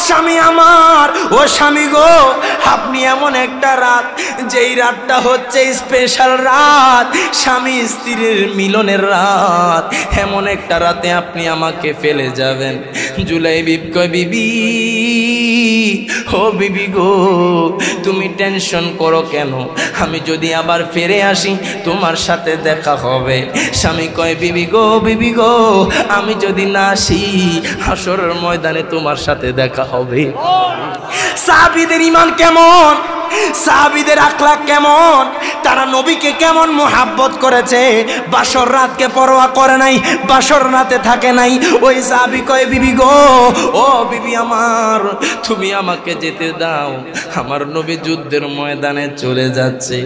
স্বামী আমার, ও স্বামী গো, আপনি এমন একটা রাত, যেই রাতটা হচ্ছে স্পেশাল রাত, স্বামী স্ত্রীর মিলনের রাত, এমন একটা রাতে আপনি আমাকে ফেলে যাবেন। জুলাইবিব কয় বিবি, ও বিবি গো, তুমি টেনশন করো কেন? আমি যদি আবার ফিরে আসি তোমার সাথে দেখা হবে। স্বামী কয় বিবি গো, বিবি গো, আমি যদি না আসি হাসরের ময়দানে তোমার সাথে দেখা হবে। সাহাবীদের ঈমান কেমন, সাহাবীদের আখলাক কেমন, তারা নবীকে কেমন মোহাব্বত করেছে, বাসর রাতকে পরোয়া করে নাই, বাসর রাতে থাকে নাই। ওই সাহাবী কয় বিবি গো, ও বিবি আমার, তুমি আমাকে যেতে দাও, আমার নবী যুদ্ধের ময়দানে চলে যাচ্ছে।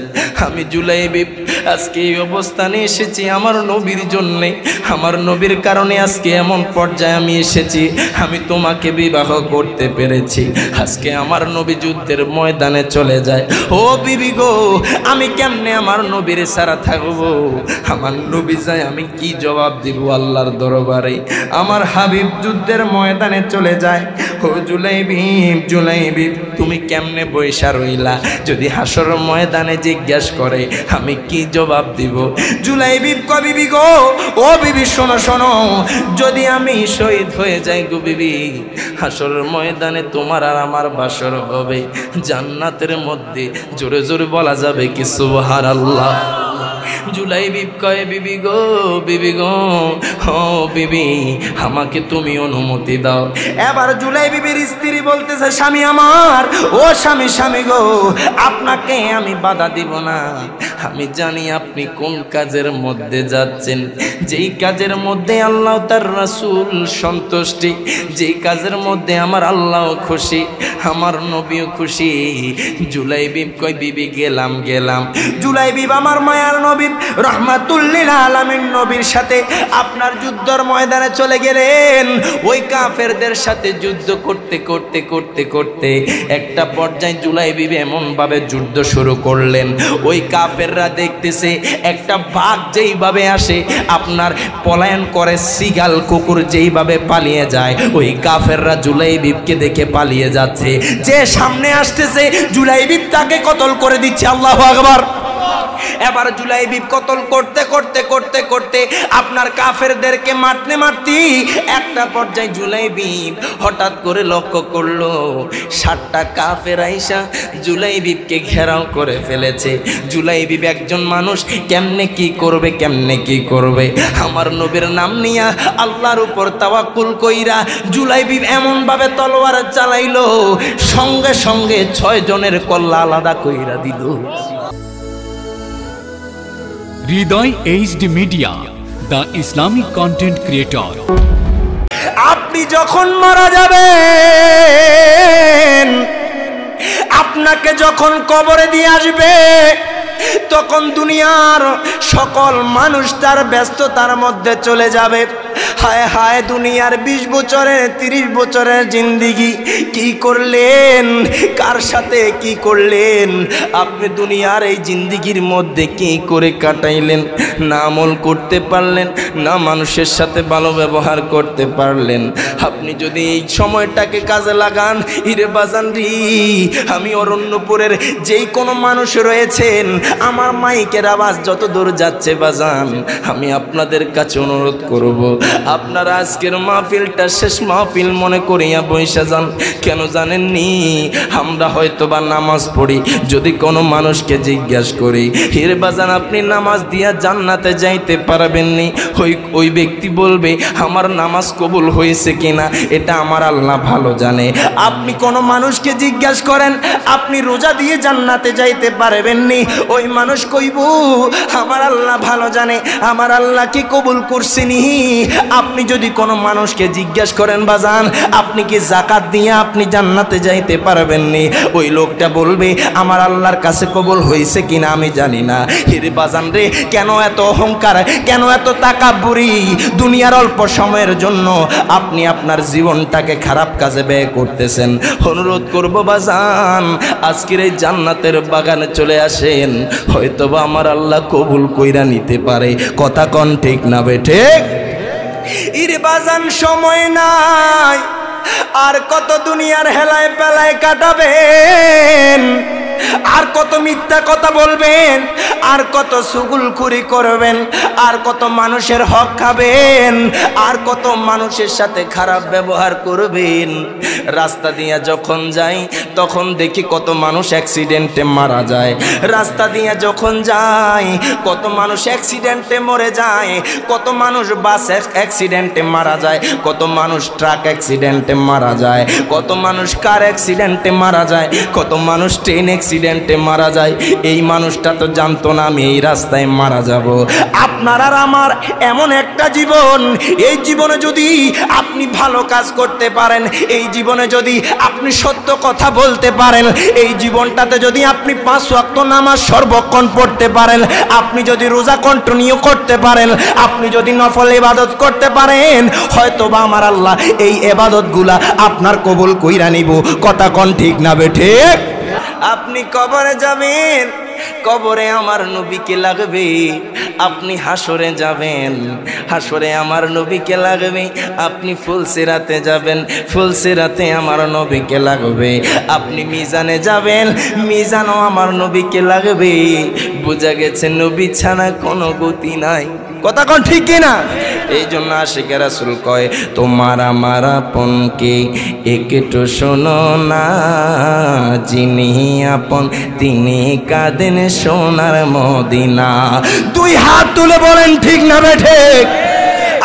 আমি জুলাইবিব আজকে এই অবস্থানে এসেছি আমার নবীর জন্যে, আমার নবীর কারণে আজকে এমন পর্যায়ে আমি এসেছি, আমি তোমাকে বিবাহ করতে পেরেছি। আজকে আমার নবী যুদ্ধের ময়দানে চলে যায়। ও বিবি গো, আমি কেমনে আমার নবীর ছাড়া থাকবো? আমার নবী যায়, আমি কি জবাব দিব আল্লাহর দরবারে? আমার হাবিব যুদ্ধের ময়দানে চলে যায়। ও জুলাইবিব, জুলাইবিব, তুমি কেমনে বৈশা রইলা? যদি হাসর ময়দানে জিজ্ঞাসা করে আমি কি জবাব দিব? জুলাইবিব কয় বিবি গো, ও বিবি শোনো শোনো, যদি আমি শহীদ হয়ে যাই গো বিবি, হাসর ময়দানে তোমার আর আমার বাসর হবে জান্নাতের মধ্যে। জোরে জোরে বলা যাবে কি সুবহানাল্লাহ। জুলাইবিব কয় বিবি গো, বিবি গো, ও বিবি, আমাকে তুমি অনুমতি দাও। এবার জুলাইবিবির স্ত্রী বলতেছে স্বামী আমার, ও স্বামী, স্বামী গো, আপনাকে আমি বাধা দিব না। আমি জানি আপনি কোন কাজের মধ্যে যাচ্ছেন, যেই কাজের মধ্যে আল্লাহ তার রাসূল সন্তুষ্টি, যেই কাজের মধ্যে আমার আল্লাহ খুশি, আমার নবীও খুশি। জুলাইবিব কয় বিবি গেলাম গেলাম। জুলাইবিব আমার মায়ার নবী রহমাতুল লিল আলামিন নবীর সাথে আপনার যুদ্ধের ময়দানে চলে গেলেন। ওই কাফেরদের সাথে যুদ্ধ করতে করতে করতে করতে একটা পর্যায়ে জুলাইবিব এমন ভাবে যুদ্ধ শুরু করলেন, ওই কাফেররা দেখতেছে একটা বাঘ যেইভাবে আসে আপনার পলায়ন করে, সিগাল কুকুর যেইভাবে পালিয়ে যায়, ওই কাফেররা জুলাইবিবকে দেখে পালিয়ে যাচ্ছে। যে সামনে আসতেছে জুলাইবিব তাকে কতল করে দিচ্ছে। আল্লাহু আকবার। এবার জুলাইবিব কতল করতে করতে করতে করতে আপনার কাফেরদেরকে মারতে মারতে একটা পর্যায়ে জুলাইবিব হঠাৎ করে লক্ষ্য করলো 60টা কাফের আইসা জুলাইবিবকে ঘেরাও করে ফেলেছে। জুলাইবিব একজন মানুষ, কেমনে কি করবে, কেমনে কি করবে? আমার নবীর নাম নিয়া আল্লাহর উপর তাওয়াক্কুল কইরা জুলাইবিব এমন ভাবে তলোয়ার চালাইলো, সঙ্গে সঙ্গে 6 জনের কল্লা আলাদা কইরা দিল। Hridoy HD media, the Islamic content creator. আপনি যখন মারা যাবেন, আপনাকে যখন কবরে দিয়ে আসবে, তখন দুনিয়ার সকল মানুষ তার ব্যস্ততার মধ্যে চলে যাবে। হায় হায়, দুনিয়ার 20 বছরের 30 বছরের জিন্দেগি কি করলেন, কার সাথে কি করলেন? আপনি দুনিয়ার এই জিন্দেগির মধ্যে কি করে কাটাইলেন? না আমল করতে পারলেন, না মানুষের সাথে ভালো ব্যবহার করতে পারলেন। আপনি যদি এই সময়টাকে কাজে লাগান, ইরে বাজান রি, আমি অরণ্যপুরের যেই কোনো মানুষ রয়েছেন, আমার মাইকের আওয়াজ যত দূর যাচ্ছে বাজান, আমি আপনাদের কাছে অনুরোধ করব, আপনারা আজকের মাহফিলটা শেষ মাহফিল মনে করিয়া বইসা যান। কেন জানেননি? আমরা হয়তো বা নামাজ পড়ি, যদি কোনো মানুষকে জিজ্ঞাসা করি, হিরে বাজান আপনি নামাজ দিয়া জান্নাতে যাইতে পারবেননি, ওই ব্যক্তি বলবে আমার নামাজ কবুল হয়েছে কিনা এটা আমার আল্লাহ ভালো জানে। আপনি কোনো মানুষকে জিজ্ঞাসা করেন আপনি রোজা দিয়ে জান্নাতে যাইতে পারবেননি, ওই মানুষ কইব আমার আল্লাহ ভালো জানে, আমার আল্লাহ কি কবুল করছেনি। আপনি যদি কোনো মানুষকে জিজ্ঞাসা করেন বাজান আপনি কি যাকাত দিয়ে আপনি জান্নাতে যাইতে পারবেননি, ওই লোকটা বলবে আমার আল্লাহর কাছে কবুল হয়েছে কিনা আমি জানি না। হিরে বাজান রে, কেন এত অহংকার, কেন এত তাকাব্বুরি? দুনিয়ার অল্প সময়ের জন্য আপনি আপনার জীবনটাকে খারাপ কাজে ব্যয় করতেছেন। অনুরোধ করব বাজান আজকের এই জান্নাতের বাগানে চলে আসেন, হয়তোবা আমার আল্লাহ কবুল কইরা নিতে পারে। কথা কন ঠিক না বেঠে? ইরে বাজান সময় নাই, আর কত দুনিয়ার হেলায় পেলায় কাটাবেন, আর কত মিথ্যা কথা বলবেন, আর কত চুগলখুরি করবেন, আর কত মানুষের হক খাবেন, আর কত মানুষের সাথে খারাপ ব্যবহার করবেন। রাস্তা দিয়ে যখন যাই তখন দেখি কত মানুষ অ্যাক্সিডেন্টে মারা যায়, রাস্তা দিয়ে যখন যাই কত মানুষ অ্যাক্সিডেন্টে মরে যায়, কত মানুষ বাস অ্যাক্সিডেন্টে মারা যায়, কত মানুষ ট্রাক অ্যাক্সিডেন্টে মারা যায়, কত মানুষ কার অ্যাক্সিডেন্টে মারা যায়, কত মানুষ ট্রেন অ্যাক্সিডেন্টে মারা যায়। এই মানুষটা তো জানতো না আমি এই রাস্তায় মারা যাব। আপনার আর আমার এমন একটা জীবন, এই জীবনে যদি আপনি ভালো কাজ করতে পারেন, এই জীবনে যদি আপনি সত্য কথা বলতে পারেন, এই জীবনটাতে যদি আপনি 5 ওয়াক্ত নামাজ সর্বক্ষণ পড়তে পারেন, আপনি যদি রোজা কন্টিনিউ করতে পারেন, আপনি যদি নফল ইবাদত করতে পারেন, হয়তো বা আমার আল্লাহ এই ইবাদতগুলা আপনার কবুল কইরা নিব। কথা কোন ঠিক না বেঠে? আপনি কবরে যাবেন, কবরে আমার নবীকে লাগবে। আপনি হাসরে যাবেন, হাসরে আমার নবীকে লাগবে। আপনি ফুলসিরাতে যাবেন, ফুলসিরাতে আমার নবীকে লাগবে। আপনি মিজানে যাবেন, মিজানও আমার নবীকে লাগবে। বোঝা গেছে নবী ছাড়া কোনো গতি নাই। কথা কোন ঠিক কিনা? এই জন্য আশিক রাসূল কয় তোমার আমার আপনকে একটু শোনো না, যিনি আপন তিনি কাঁদেন সোনার মদিনা। 2 হাত তুলে বলেন ঠিক না বেঠে?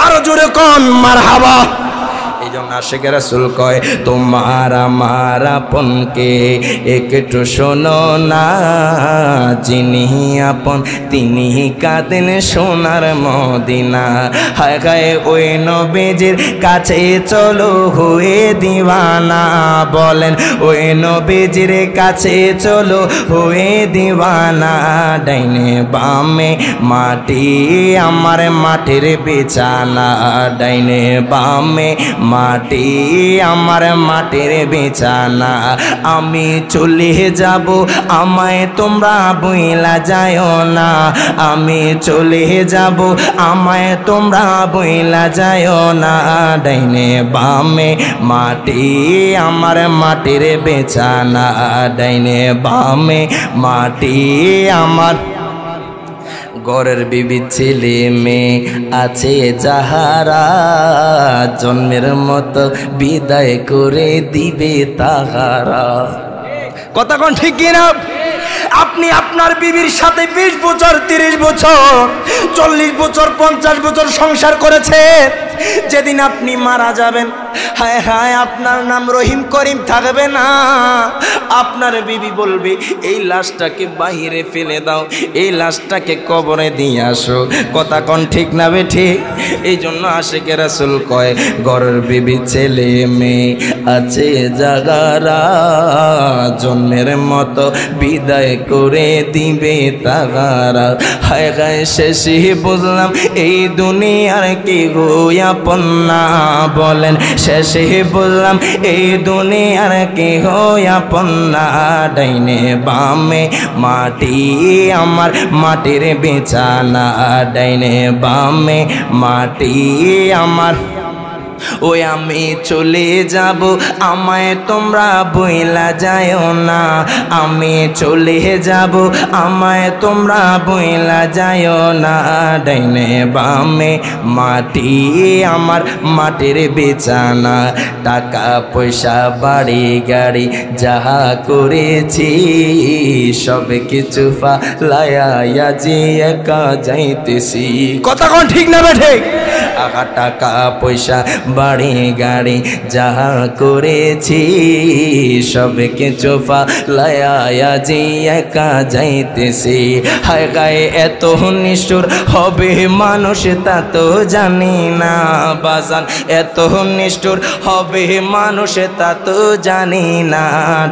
আরো জোরে কোন মারহাবা। এই জন্য আশিক রাসূল কয় তোমার আমার আপনকে একটু শোনো না, যিনি আপন তিনি কাঁদেন সোনার মদিনা। হায় হায় ওই নবীজির কাছে চলো হয়ে দিওয়ানা, বলেন ওই নবীজির কাছে চলো হয়ে দিওয়ানা। ডাইনে বামে মাটি আমার মাটির বিছানা, ডাইনে বামে মাটি আমার মাটির বিছানা। আমি চলে যাব আমায় তোমরা বইলা যাও না, আমি চলে যাব আমায় তোমরা বইলা যাও না। ডাইনে বামে মাটি আমার মাটির বিছানা, ডাইনে বামে মাটি আমার। ঘরের বিবি ছেলে মেয়ে আছে যাহারা, জন্মের মতো বিদায় করে দিবে তাহারা। কথা কোন ঠিক কিনা? আপনি আপনার বিবির সাথে 20 বছর 30 বছর 40 বছর 50 বছর সংসার করেছেন, যেদিন আপনি মারা যাবেন হায় হায় আপনার নাম রহিম করিম থাকবে না। আপনার বিবি বলবে এই লাশটাকে বাহিরে ফেলে দাও, এই লাশটাকে কবরে দিয়ে আসো। কথা কোন ঠিক না বেঠি? এই জন্য আশিক রাসূল কয় ঘরের বিবি ছেলে মেয়ে আছে যাহারা, জন্মের মতো বিদায় করে দিবে তাহারা। হায় হায় শেষে বুঝলাম এই দুনিয়ার কি আপন না, বলেন শেষে বুঝলাম এই দুনিয়ার কি আপন না। ডাইনে বামে মাটি আমার মাটির বিছানা, ডাইনে বামে মাটি আমার। ওই আমি চলে যাব আমায় তোমরা বইলা যাও না, আমি চলে যাব আমায় তোমরা বইলা যাও না। ডাইনে বামে মাটি আমার মাটির বিছানা। টাকা পয়সা বাড়ি গাড়ি যাহা করেছি, সব কিছু ফালাইয়া যে একা যাইতেছি। কথা কোন ঠিক না বেঠে? আহা টাকা পয়সা বাড়ি গাড়ি যাহা করেছি, সব কিছু ফালাইয়া যে একা যাইতেছি। হায় গায়ে এত নিষ্ঠুর হবে মানুষ তা তো জানি না বাজান, এত নিষ্ঠুর হবে মানুষ তা তো জানি না।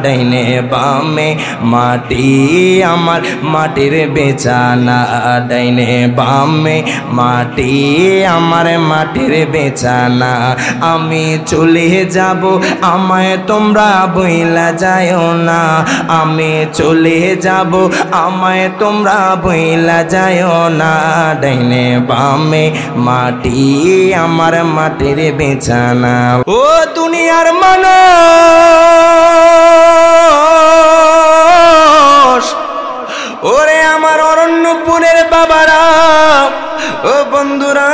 ডাইনে বামে মাটি আমার মাটির বিছানা, ডাইনে বামে মাটি আমার কয় মাটির বিছানা, আমি চলে যাব আমায় তোমরা বইলা যায়ও না, আমি চলে যাব আমায় তোমরা বইলা যায়ও না। ডাইনে বামে মাটি আমার মাটির বিছানা। ও দুনিয়ার মানুষ, ওরে আমার অরণ্যপুরের বাবারা, ও বন্ধুরা,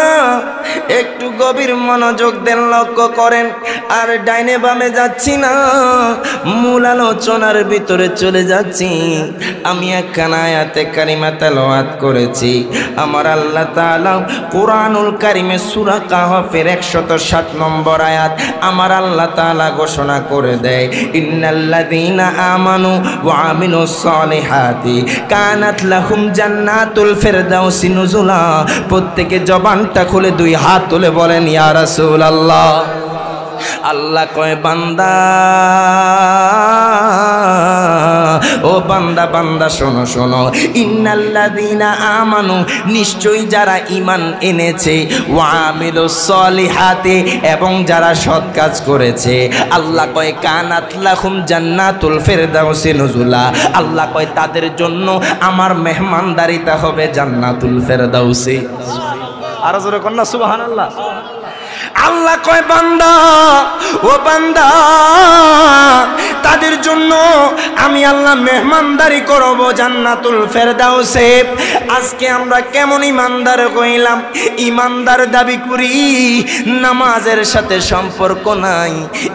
একটু গভীর মনোযোগ দেন, লক্ষ্য করেন। আর ডাইনে বামে যাচ্ছি না, মূল আলোচনার ভিতরে চলে যাচ্ছি। আমি একখানা আয়াতে কারিমা তেলাওয়াত করেছি। আমার আল্লাহ তাআলা কোরআনুল কারিমে সূরা কাহফের 160 নম্বর আয়াত আমার আল্লাহ তাআলা ঘোষণা করে দেয়, ইন্নাল্লাযীনা আমানু ওয়া আমিলুস সালিহাতি কানাত লাহুম জান্নাতুল ফিরদাউসি নুজুলা। প্রত্যেকে জবানটা খুলে দুই হাত তুলে বলেন ইয়া রাসূলুল্লাহ। আল্লাহ কয় বান্দা, ও বান্দা বান্দা শোনো শোনো, ইন্নাল্লাযীনা আমানু, নিশ্চয়ই যারা ঈমান এনেছে, ওয়া আমিলুস সলিহাতি, এবং যারা সৎ কাজ করেছে, আল্লাহ কয় কানাত লাহুম জান্নাতুল ফিরদাউসি নুজুলা। আল্লাহ কয় তাদের জন্য আমার মেহমানদারিতা হবে জান্নাতুল ফিরদাউসি। আর জোরে কন্না সুবহানাল্লাহ। আল্লাহ কয় বান্দা, ও বান্দা, তাদের জন্য আমি আল্লাহ মেহমানদারি করব জান্নাতুল ফেরদাউসে। আজকে আমরা কেমন ইমানদার কইলাম? ইমানদার দাবি করি নামাজের সাথে সম্পর্ক নাই,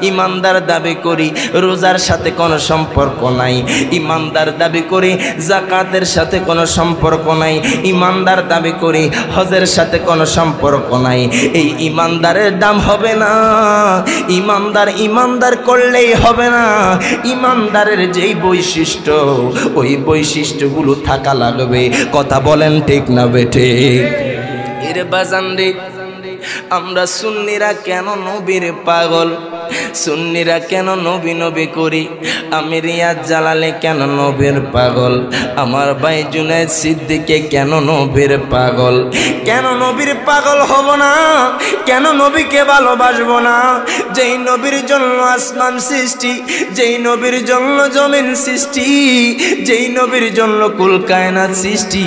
ইমানদার দাবি করি রোজার সাথে কোনো সম্পর্ক নাই, ইমানদার দাবি করি যাকাতের সাথে কোনো সম্পর্ক নাই, ইমানদার দাবি করি হজের সাথে কোনো সম্পর্ক নাই। এই ইমানদারের দাম হবে না। ইমানদার ইমানদার করলেই হবে না, ইমানদারের যেই বৈশিষ্ট্য, ওই বৈশিষ্ট্যগুলো থাকা লাগবে। কথা বলেন ঠিক না বেঠে? এর বাজান রে, আমরা সুন্নিরা কেন নবীর পাগল? সুন্নিরা কেন নবী নবী করি? আমি রিয়াজ জালালে কেন নবীর পাগল? আমার ভাই জুনায়েদ সিদ্দিকে কেন নবীর পাগল? কেন নবীর পাগল হব না? কেন নবীকে ভালোবাসবো না? যেই নবীর জন্য আসমান সৃষ্টি, যেই নবীর জন্য জমিন সৃষ্টি, যেই নবীর জন্য কুল কায়নাত সৃষ্টি,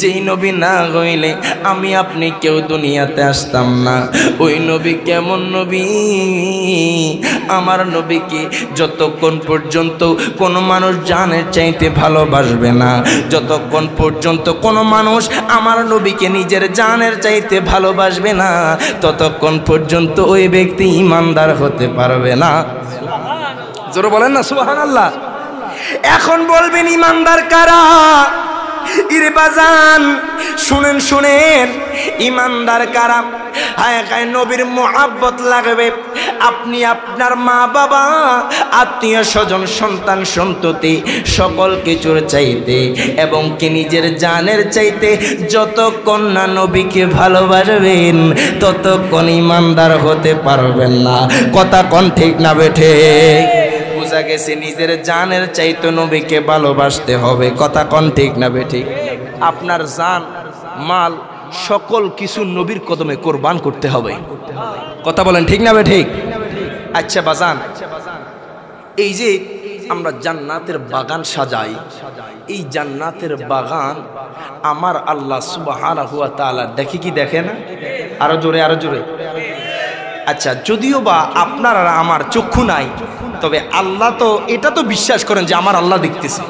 যেই নবী না হইলে আমি আপনি কেউ দুনিয়াতে আসতাম না। ওই নবী কেমন নবী? আমার নবীকে যতক্ষণ পর্যন্ত কোনো মানুষ জানের চাইতে ভালোবাসবে না, যতক্ষণ পর্যন্ত কোনো মানুষ আমার নবীকে নিজের জানের চাইতে ভালোবাসবে না, ততক্ষণ পর্যন্ত ওই ব্যক্তি ইমানদার হতে পারবে না। জোরে বলেন না সুবহানাল্লাহ। এখন বলবেন ইমানদার কারা? ইরে বাজান শুনেন শুনেন, ইমানদার কারা? হায় হায়, নবীর মুহাব্বত লাগবে। আপনি আপনার মা বাবা, আত্মীয় স্বজন, সন্তান সন্ততি সকল কিছুর চাইতে এবং কি নিজের জানের চাইতে যতক্ষণ না নবীকে ভালোবাসবেন ততক্ষণ ইমানদার হতে পারবেন না। কথা কোন ঠিক না বেঠে? বুঝা গেছে নিজের জানের চাইতে নবীকে ভালোবাসতে হবে। কথা কোন ঠিক না বেঠে? আপনার জান মাল সকল কিছু নবীর কদমে কোরবান করতে হবে। কথা বলেন ঠিক না বেঠিক? আচ্ছা বাজান, এই যে আমরা জান্নাতের বাগান সাজাই, এই জান্নাতের বাগান আমার আল্লাহ সুবহানাহু ওয়া তাআলা দেখে কি দেখে না? আরো জোরে আরো জোরে। আচ্ছা, যদিও বা আপনার আর আমার চক্ষু নাই, তবে আল্লাহ তো এটা তো বিশ্বাস করেন যে আমার আল্লাহ দেখতেছে।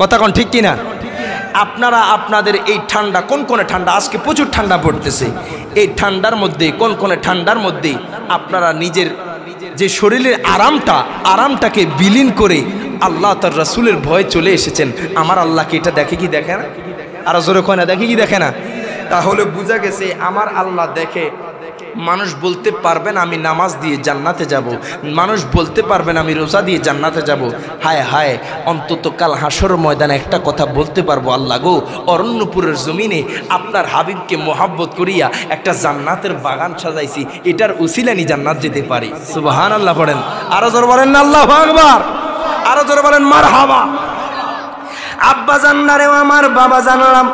কথা কোন ঠিক কিনা? আপনারা আপনাদের এই ঠান্ডা, কোন কোনে ঠান্ডা, আজকে প্রচুর ঠান্ডা পড়তেছে, এই ঠান্ডার মধ্যে কোন কোনে ঠান্ডার মধ্যে আপনারা নিজের যে শরীরের আরামটাকে বিলীন করে আল্লাহ তার রাসূলের ভয়ে চলে এসেছেন। আমার আল্লাহকে এটা দেখে কি দেখে না? আরো জোরে কয় না, দেখে কি দেখে না? তাহলে বোঝা গেছে আমার আল্লাহ দেখে। মানুষ বলতে পারবেন আমি নামাজ দিয়ে জান্নাতে যাব, মানুষ বলতে পারবেন আমি রোজা দিয়ে জান্নাতে যাব। হায় হায়, অন্তত কাল হাসর ময়দানে একটা কথা বলতে পারবো, আল্লাহ গো, অরণ্যপুরের জমিনে আপনার হাবিবকে মোহাব্বত করিয়া একটা জান্নাতের বাগান সাজাইছি, এটার উসিলানি জান্নাত যেতে পারি। সুবহানাল্লাহ পড়েন, আরো জোরে বলেন না আল্লাহু আকবার, আরো জোরে বলেন মারহাবা। আব্বা জান্নারেও আমার বাবা জানলাম,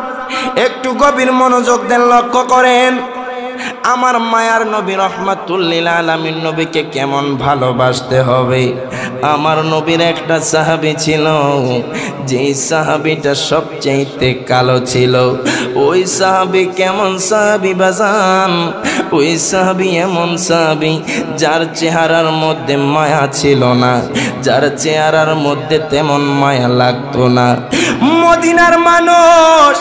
একটু গভীর মনোযোগ দেন, লক্ষ্য করেন। আমার মায়ার নবী রহমাতুল্লিল আলামিন নবীকে কেমন ভালোবাসতে হবে। আমার নবীর একটা সাহাবী ছিল, যেই সাহাবীটা সবচেয়ে কালো ছিল। ওই সাহাবী কেমন সাহাবী বাজান? ওই সাহাবী এমন সাহাবী যার চেহারার মধ্যে মায়া ছিল না, যার চেহারার মধ্যে তেমন মায়া লাগতো না। মদিনার মানুষ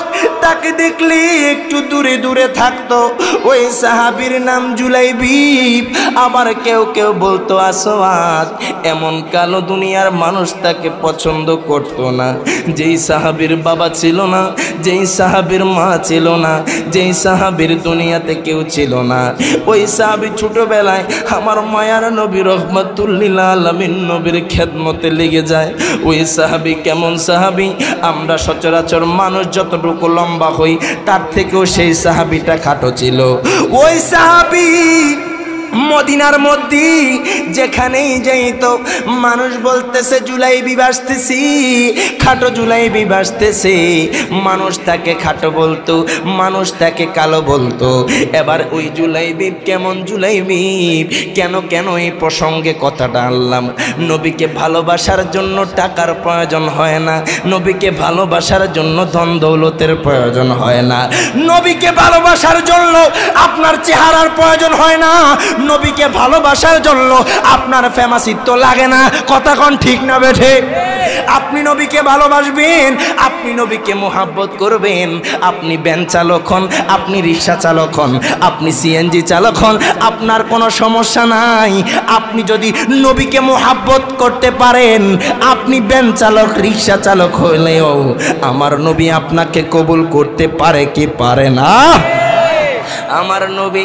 তাকে দেখলে একটু দূরে দূরে থাকতো। ওই সাহাবীর নাম জুলাইবিব। আবার কেউ কেউ বলতো আসওয়াদ। এমন কালো দুনিয়ার মানুষ তাকে পছন্দ করতো না। যেই সাহাবীর বাবা ছিল না, যেই সাহাবীর মা ছিল না, যেই সাহাবীর দুনিয়াতে কেউ ছিল না, ওই সাহাবী ছোটবেলায় আমার মায়ার নবী রহমাতুল্লিল আলামিন নবীর খেদমতে লেগে যায়। ওই সাহাবী কেমন সাহাবী? আমরা সচরাচর মানুষ যতটুকু লম্বা হই তার থেকেও সেই সাহাবীটা খাটো ছিল। ওই সাহাবী মদিনার মধ্যে যেখানেই যাইতো মানুষ বলতেছে জুলাইবিব আসতেছি, খাটো জুলাইবিব আসতেছে। মানুষ তাকে খাটো বলতো, মানুষ তাকে কালো বলতো। এবার ওই জুলাইবিব কেমন জুলাইবিব? কেন এই প্রসঙ্গে কথাটা আনলাম? নবীকে ভালোবাসার জন্য টাকার প্রয়োজন হয় না, নবীকে ভালোবাসার জন্য ধন দৌলতের প্রয়োজন হয় না, নবীকে ভালোবাসার জন্য আপনার চেহারার প্রয়োজন হয় না, নবীকে ভালোবাসার জন্য আপনার ফেমাসিত্ব লাগে না। কথা কোন ঠিক না বেঠে? আপনি নবীকে ভালোবাসবেন, আপনি নবীকে মোহাব্বত করবেন। আপনি ভ্যান চালক হন, আপনি রিক্সা চালক হন, আপনি সিএনজি চালক হন, আপনার কোনো সমস্যা নাই। আপনি যদি নবীকে মোহাব্বত করতে পারেন, আপনি ভ্যান চালক রিক্সা চালক হলেও আমার নবী আপনাকে কবুল করতে পারে কি পারে না? আমার নবী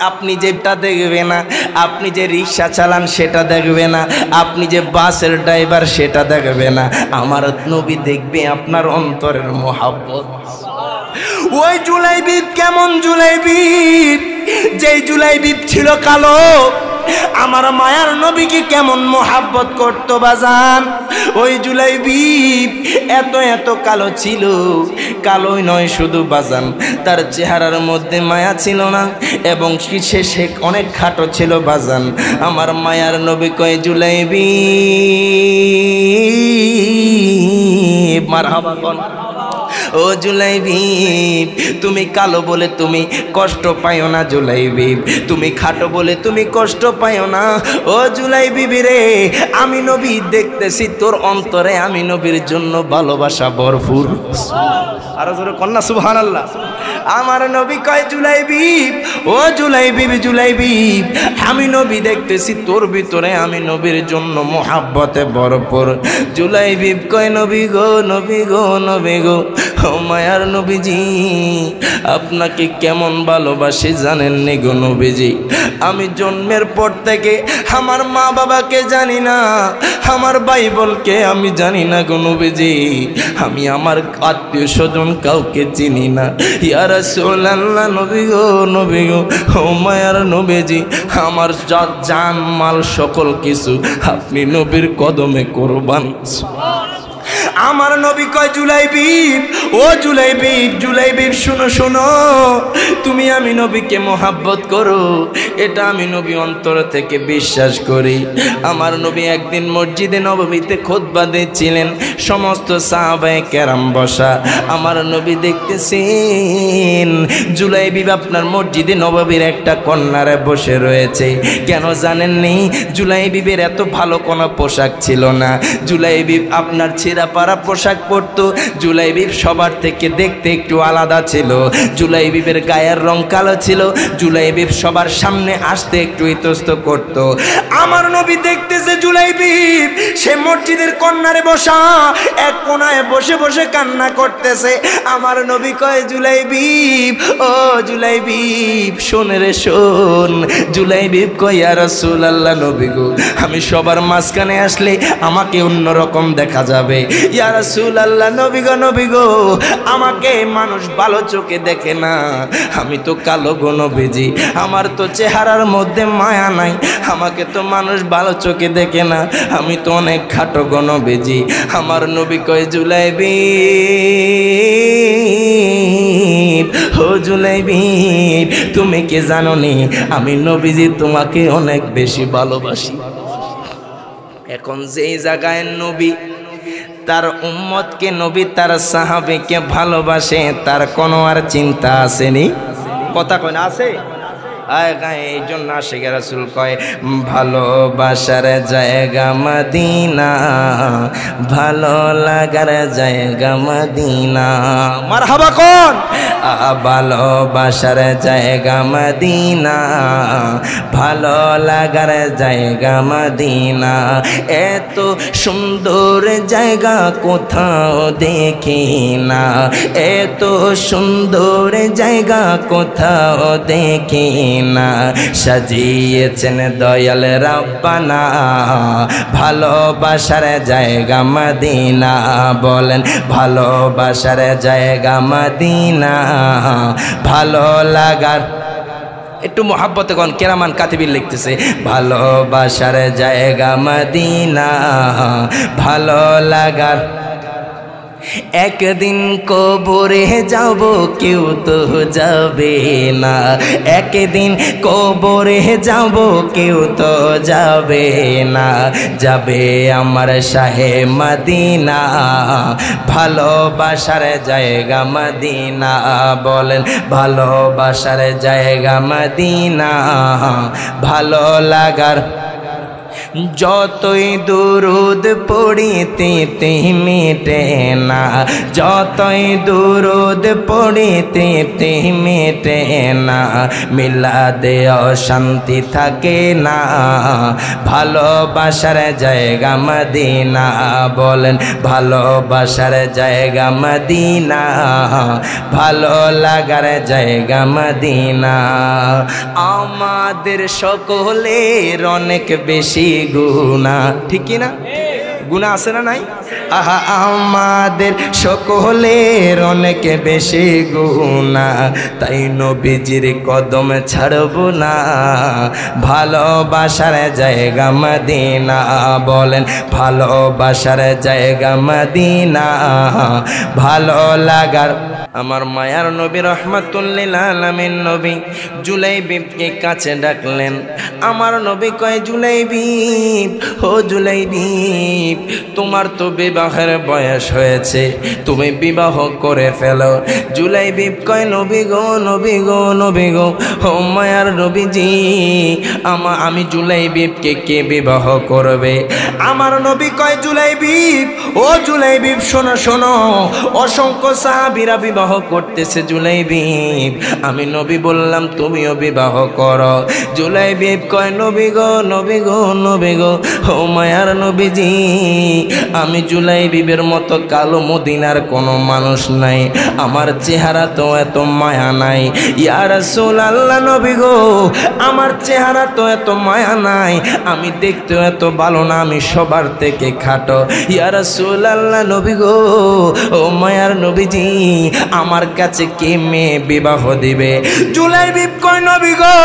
আপনি যেটা দেখবে না, আপনি যে রিক্সা চালান সেটা দেখবে না, আপনি যে বাসের ড্রাইভার সেটা দেখবে না। আমার নবী দেখবে আপনার অন্তরের মোহাব্বত। ওই জুলাইবিব কেমন জুলাইবিব? যেই জুলাইবিব ছিল কালো, আমার মায়ার নবীকে কেমন মোহাব্বত করতো বাজান। ওই জুলাইবিব এত কালো ছিল। কালোই নয় শুধু বাজান, তার চেহারার মধ্যে মায়া ছিল না এবং সে অনেক খাটো ছিল বাজান। আমার মায়ার নবী কয় জুলাইবিব মারহাবা কোন। ও জুলাইবিব, তুমি কালো বলে তুমি কষ্ট পাইও না জুলাইবিব, তুমি খাটো বলে তুমি কষ্ট পাইও না। ও জুলাইবিব রে, আমি নবী দেখতেছি তোর অন্তরে আমি নবীর জন্য ভালোবাসা ভরপুর। আরো জোরে কন্যা সুবহানাল্লাহ। আমার নবী কয় জুলাইবিব, ও জুলাইবিব জুলাইবিব, আমি নবী দেখতেছি তোর ভিতরে আমি নবীর জন্য মোহাব্বতে ভরপুর। জুলাইবিব কয় নবী গো নবী গো নবী গো, ও মায়ার নবীজি আপনাকে কেমন ভালোবাসি জানেননি গো নবীজি? আমি জন্মের পর থেকে আমার মা বাবাকে জানি না, আমার বাইবেলকে আমি জানি না গো নবীজি, আমি আমার আত্মীয় স্বজন কাউকে চিনি না। ইয়া রাসূলুল্লাহ নবী গো নবী গো, ও মায়ার নবীজি আমার জান মাল সকল কিছু আপনি নবীর কদমে কোরবান। আমার নবী কয় জুলাইবিব, ও জুলাইবিব জুলাইবিব শুনো শোনো, তুমি আমি নবীকে মোহাব্বত করো, এটা আমি নবী অন্তর থেকে বিশ্বাস করি। আমার নবী একদিন মসজিদে নববীতে খুতবা দিচ্ছিলেন, সমস্ত সাহাবায়ে কেরাম বসা। আমার নবী দেখতেছেন জুলাইবিব আপনার মসজিদে নববীর একটা কর্নারে বসে রয়েছে। কেন জানেননি? জুলাইবিবের এত ভালো কোনো পোশাক ছিল না। জুলাইবিব আপনার ছেঁড়া পাড়া পোশাক পরতো। জুলাইবিব সবার থেকে দেখতে একটু আলাদা ছিল। জুলাইবিবের গায়ের রং কালো ছিল। জুলাইবিব সবার সামনে আসতে একটু ইতস্ত করত। আমার নবী দেখতেছে জুলাইবিব সে মসজিদের কর্নারে বসা, এক কোনায় বসে বসে কান্না করতেছে। আমার নবী কয় জুলাইবিব, ও জুলাইবিব শোন রে শোন। জুলাইবিব কয় ইয়া রাসূলুল্লাহ নবী গো, আমি সবার মাঝখানে আসলে আমাকে অন্যরকম দেখা যাবে। ইয়া রাসূলুল্লাহ নবী গো, আমাকে মানুষ ভালো চোখে দেখে না, আমি তো কালো গো নবীজি, আমার তো চেহারার মধ্যে মায়া নাই, আমাকে তো মানুষ ভালো চোখে দেখে না, আমি তো অনেক খাটো গো নবীজি। আমার নবী কয় জুলাইবিব জুলাইবিব, ও জুলাইবিব, তুমি কি জানো নি আমি নবীজি তোমাকে অনেক বেশি ভালোবাসি। এখন যেই জায়গায় নবী তার উম্মতকে, নবী তার সাহাবীকে ভালোবাসে, তার কোনো আর চিন্তা আসেনি? কথা কয় না, আছে? এই জন্য আশিক রাসূল কয় ভালোবাসার জায়গা মদিনা, ভালো লাগার জায়গা মদিনা। মারহাবা কোন? ভালোবাসার জায়গা মদিনা, ভালো লাগার জায়গা মদিনা। এত সুন্দর জায়গা কোথাও দেখি না, এত সুন্দর জায়গা কোথাও দেখি না, সাজিয়েছেন দয়াল রাব্বানা ভালোবাসার জায়গা মদিনা। বলেন ভালোবাসার জায়গা মদিনা, ভালো লাগার, একটু মোহাব্বতে কোন কেরামান কাতিবির লিখতেছে ভালোবাসার জায়গা মদিনা, ভালো লাগার। একদিন কবরে যাব কেউ তো যাবে না, একদিন কবরে যাব কেউ তো যাবে না, যাবে আমার শাহে মদিনা ভালোবাসার জায়গা মদিনা। বলেন ভালোবাসার জায়গা মদিনা, ভালো লাগার। যতই দুরুদ পড়িতে মিটে না, যতই দুরুদ পড়িতে মিটে না, মিলাদে অশান্তি থাকে না ভালোবাসার জায়গা মদিনা। বলেন ভালোবাসার জায়গা মদিনা, ভালো লাগার জায়গা মদিনা। আমাদের সকলের অনেক বেশি গুনাহ, ঠিক কি না? গুনাহ আছে না নাই? আহা আমাদের সকলের অনেক বেশি গুনাহ, তাই নবীজির কদম ছাড়ব না ভালোবাসার জায়গা মদিনা। বলেন ভালোবাসার জায়গা মদিনা, ভালো লাগার। আমার মায়ার নবী রহমাতুল্লিল আলামিন নবী জুলাইবিবকে কাছে ডাকলেন। আমার নবী কয় জুলাইবিব, ও জুলাইবিব, তোমার তো বিবাহের বয়স হয়েছে, তুমি বিবাহ করে ফেলো। জুলাইবিব কয় নবী গো, নবী গো, নবী গো, ও মায়ার নবীজি, আমি জুলাইবিবকে কে বিবাহ করবে? আমার নবী কয় জুলাইবিব, ও জুলাইবিব, শোনো শোনো, অসংখ্য সাহাবীরা বিবাহ করতেছে জুলাইবিব, আমি নবী বললাম তুমিও বিবাহ করো। জুলাইবিব কয় নবী গো, নবী গো, নবী গো, ও মায়ার নবীজি, আমি জুলাইবিবের মতো কালো মদিনার কোনো মানুষ নাই, আমার চেহারা তো এত মায়া নাই। ইয়া রাসূলুল্লাহ নবী গো, আমার চেহারা তো এত মায়া নাই, আমি দেখতে এত ভালো না, আমি সবার থেকে খাটো। ইয়া রাসূলুল্লাহ নবী গো, ও মায়ার নবীজি, আমার কাছে কে মেয়ে বিবাহ দিবে? জুলাইবিব কয় নবী গো,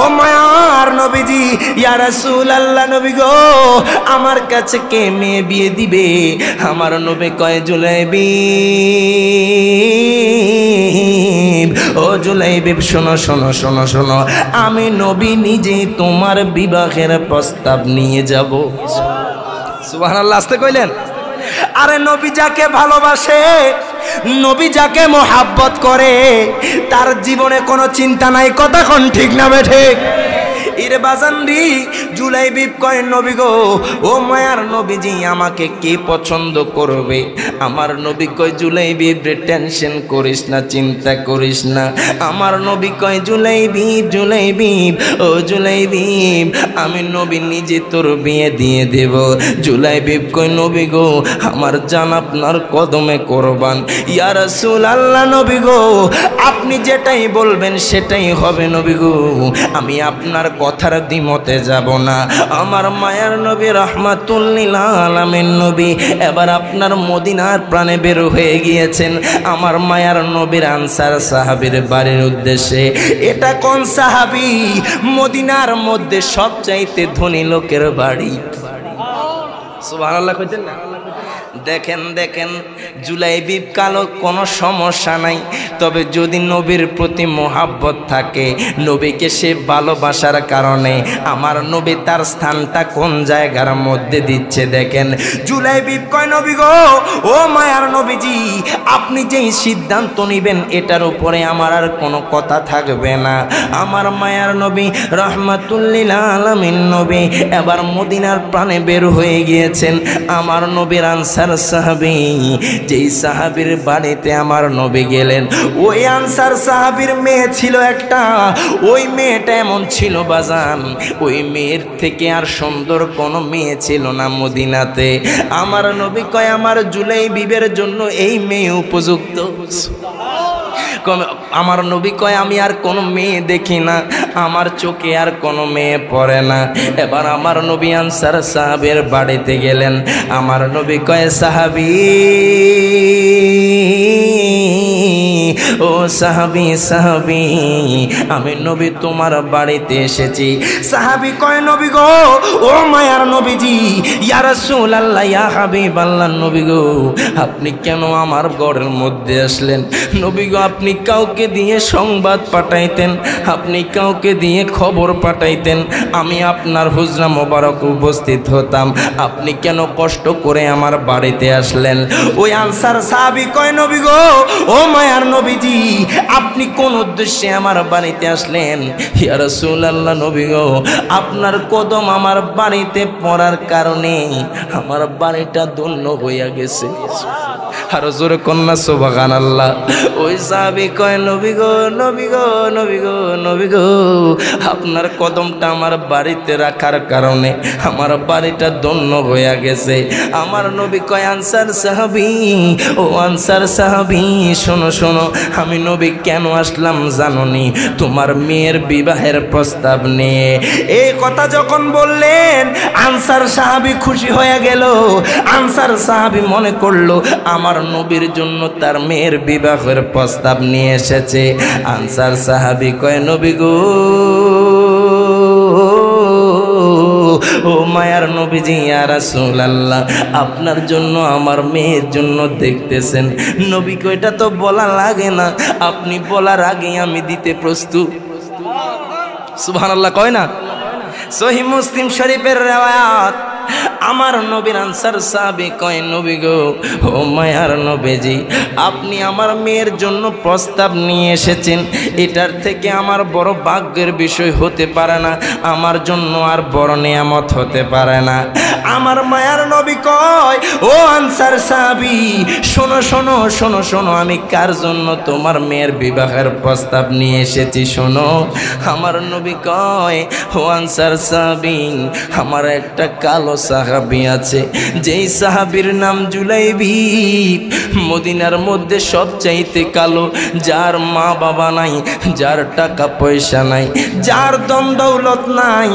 ও মায়ার নবীজি, ইয়া রাসূলুল্লাহ নবী গো, আমার কাছে কে মেয়ে বিয়ে দিবে? আমার নবী কয় জুলাইবিব, ও জুলাইবিব, শোনো শোনো শোনো শোনো, আমি নবী নিজেই তোমার বিবাহের প্রস্তাব নিয়ে যাব। সুবহানাল্লাহ, আসতে কইলেন? আরে নবী যাকে ভালোবাসে, নবী যাকে মোহাব্বত করে, তার জীবনে কোনো চিন্তা নাই। কথা কোন ঠিক না বেঠে? ইরে বাজানরি, জুলাইবিব কয় নবী গো, ও মায়ার নবীজি, আমাকে কে পছন্দ করবে? আমার নবী কয় জুলাইবিব রে, টেনশন করিস না, চিন্তা করিস না। আমার নবী কয় জুলাইবিব, জুলাইবিব, ও জুলাইবিব, আমি নবী নিজে তোর বিয়ে দিয়ে দেব। জুলাইবিব কয় নবী গো, আমার জান আপনার কদমে কোরবান। ইয়া রাসূলুল্লাহ নবী গো, আপনি যেটাই বলবেন সেটাই হবে নবী গো, আমি আপনার কথার দ্বিমতে যাব না। আমার মায়ার নবী রাহমাতুল্লিল আলামিন নবী এবার আপনার মদিনার প্রাণে বের হয়ে গিয়েছেন আমার মায়ার নবীর আনসার সাহাবীর বাড়ির উদ্দেশ্যে। এটা কোন সাহাবী? মদিনার মধ্যে সবচাইতে ধনী লোকের বাড়ি। সুবহানাল্লাহ কইতেন না? দেখেন দেখেন, জুলাইবি কালো কোনো সমস্যা নাই, তবে যদি নবীর প্রতি মোহাব্বত থাকে, নবীকে সে ভালোবাসার কারণে আমার নবী তার স্থানটা কোন জায়গার মধ্যে দিচ্ছে। দেখেন জুলাইবি কয়, নবী গো, ও মায়ার নবীজি, আপনি যেই সিদ্ধান্ত নেবেন এটার উপরে আমার আর কোনো কথা থাকবে না। আমার মায়ার নবী রহমাতুল্লিল আলামিন নবী এবার মদিনার প্রাণে বের হয়ে গিয়েছেন। আমার নবীর আনসার সাহাবী, যেই সাহাবীর বাড়িতে আমার নবী গেলেন, ওই আনসার সাহাবীর মেয়ে ছিল একটা। ওই মেয়েটা এমন ছিল বাজান, ওই মেয়ের থেকে আর সুন্দর কোনো মেয়ে ছিল না মদিনাতে। আমার নবী কয়, আমার জুলাইবিবের জন্য এই মেয়ে উপযুক্ত। আমার নবী কয়, আমি আর কোনো মেয়ে দেখি না, আমার চোখে আর কোনো মেয়ে পড়ে না। এবার আমার নবী আনসার সাহাবের বাড়িতে গেলেন। আমার নবী কয়, সাহাবী, ও সাহাবী সাহাবী, আমি নবী তোমার বাড়িতে এসেছি। সাহাবী কয়, নবী গো, ও মায়ার নবীজি, ইয়া রাসূলুল্লাহ, ইয়া হাবিবাল্লাহ, নবী গো, আপনি কেন আমার ঘরের মধ্যে আসলেন? নবী গো, আপনি কাউকে দিয়ে সংবাদ পাঠাইতেন, আপনি কাউকে দিয়ে খবর পাঠাইতেন, আমি আপনার হুজরা মোবারক উপস্থিত হতাম। আপনি কেন কষ্ট করে আমার বাড়িতে আসলেন? ওই আনসার সাহাবী কয়, নবী গো, ও মায়ার নবীজি, আপনি কোন উদ্দেশ্যে আমার বাড়িতে আসলেন? ইয়া রাসূলুল্লাহ, নবী গো, আপনার কদম আমার বাড়িতে পড়ার কারণে আমার বাড়িটা ধন্য হইয়া গেছে। আর জোরে কন্যা সুবহানাল্লাহ। ওই সাহাবী কয়, নবী গো, নবী গো, নবী গো, নবী গো, আপনার কদমটা আমার বাড়িতে রাখার কারণে আমার বাড়িটা ধন্য হইয়া গেছে। আমার নবী কয়, আনসার সাহাবী, ও আনসার সাহাবী, শোনো শোনো, আমি নবী কেন আসলাম জানোনি? তোমার মেয়ের বিবাহের প্রস্তাব নিয়ে। এই কথা যখন বললেন, আনসার সাহাবী খুশি হয়ে গেল। আনসার সাহাবী মনে করলো আমার নবীর জন্য তার মেয়ের বিবাহের প্রস্তাব নিয়ে এসেছে। আনসার সাহাবী কয়, নবী গো, ও মায়ার নবীজি, ইয়া রাসূলুল্লাহ, আপনার জন্য আমার মেয়ের জন্য দেখতেছেন। নবী কয়, এটা তো বলা লাগে না, আপনি বলার আগে আমি দিতে প্রস্তুত। সুবহানাল্লাহ কয় না? সহিহ মুসলিম শরীফের রিওয়ায়াত। আমার নবীর আনসার সাহাবী কয়, নবী গো, ও মায়ার নবীজি, আপনি আমার মেয়ের জন্য প্রস্তাব নিয়ে এসেছেন, এটার থেকে আমার বড় ভাগ্যের বিষয় হতে পারে না, আমার জন্য আর বড় নিয়ামত হতে পারে না। আমার মায়ার নবী কয়, ও আনসার সাহাবী, শোনো শোনো শোনো শোনো, আমি কার জন্য তোমার মেয়ের বিবাহের প্রস্তাব নিয়ে এসেছি শোনো। আমার নবী কয়, ও আনসার সাহাবী, আমার একটা কালো সাহাবী আছে, যেই সাহাবীর নাম জুলাইবি, মদিনার মধ্যে সবচাইতে কালো, যার মা বাবা নাই, যার টাকা পয়সা নাই, যার দম দৌলত নাই,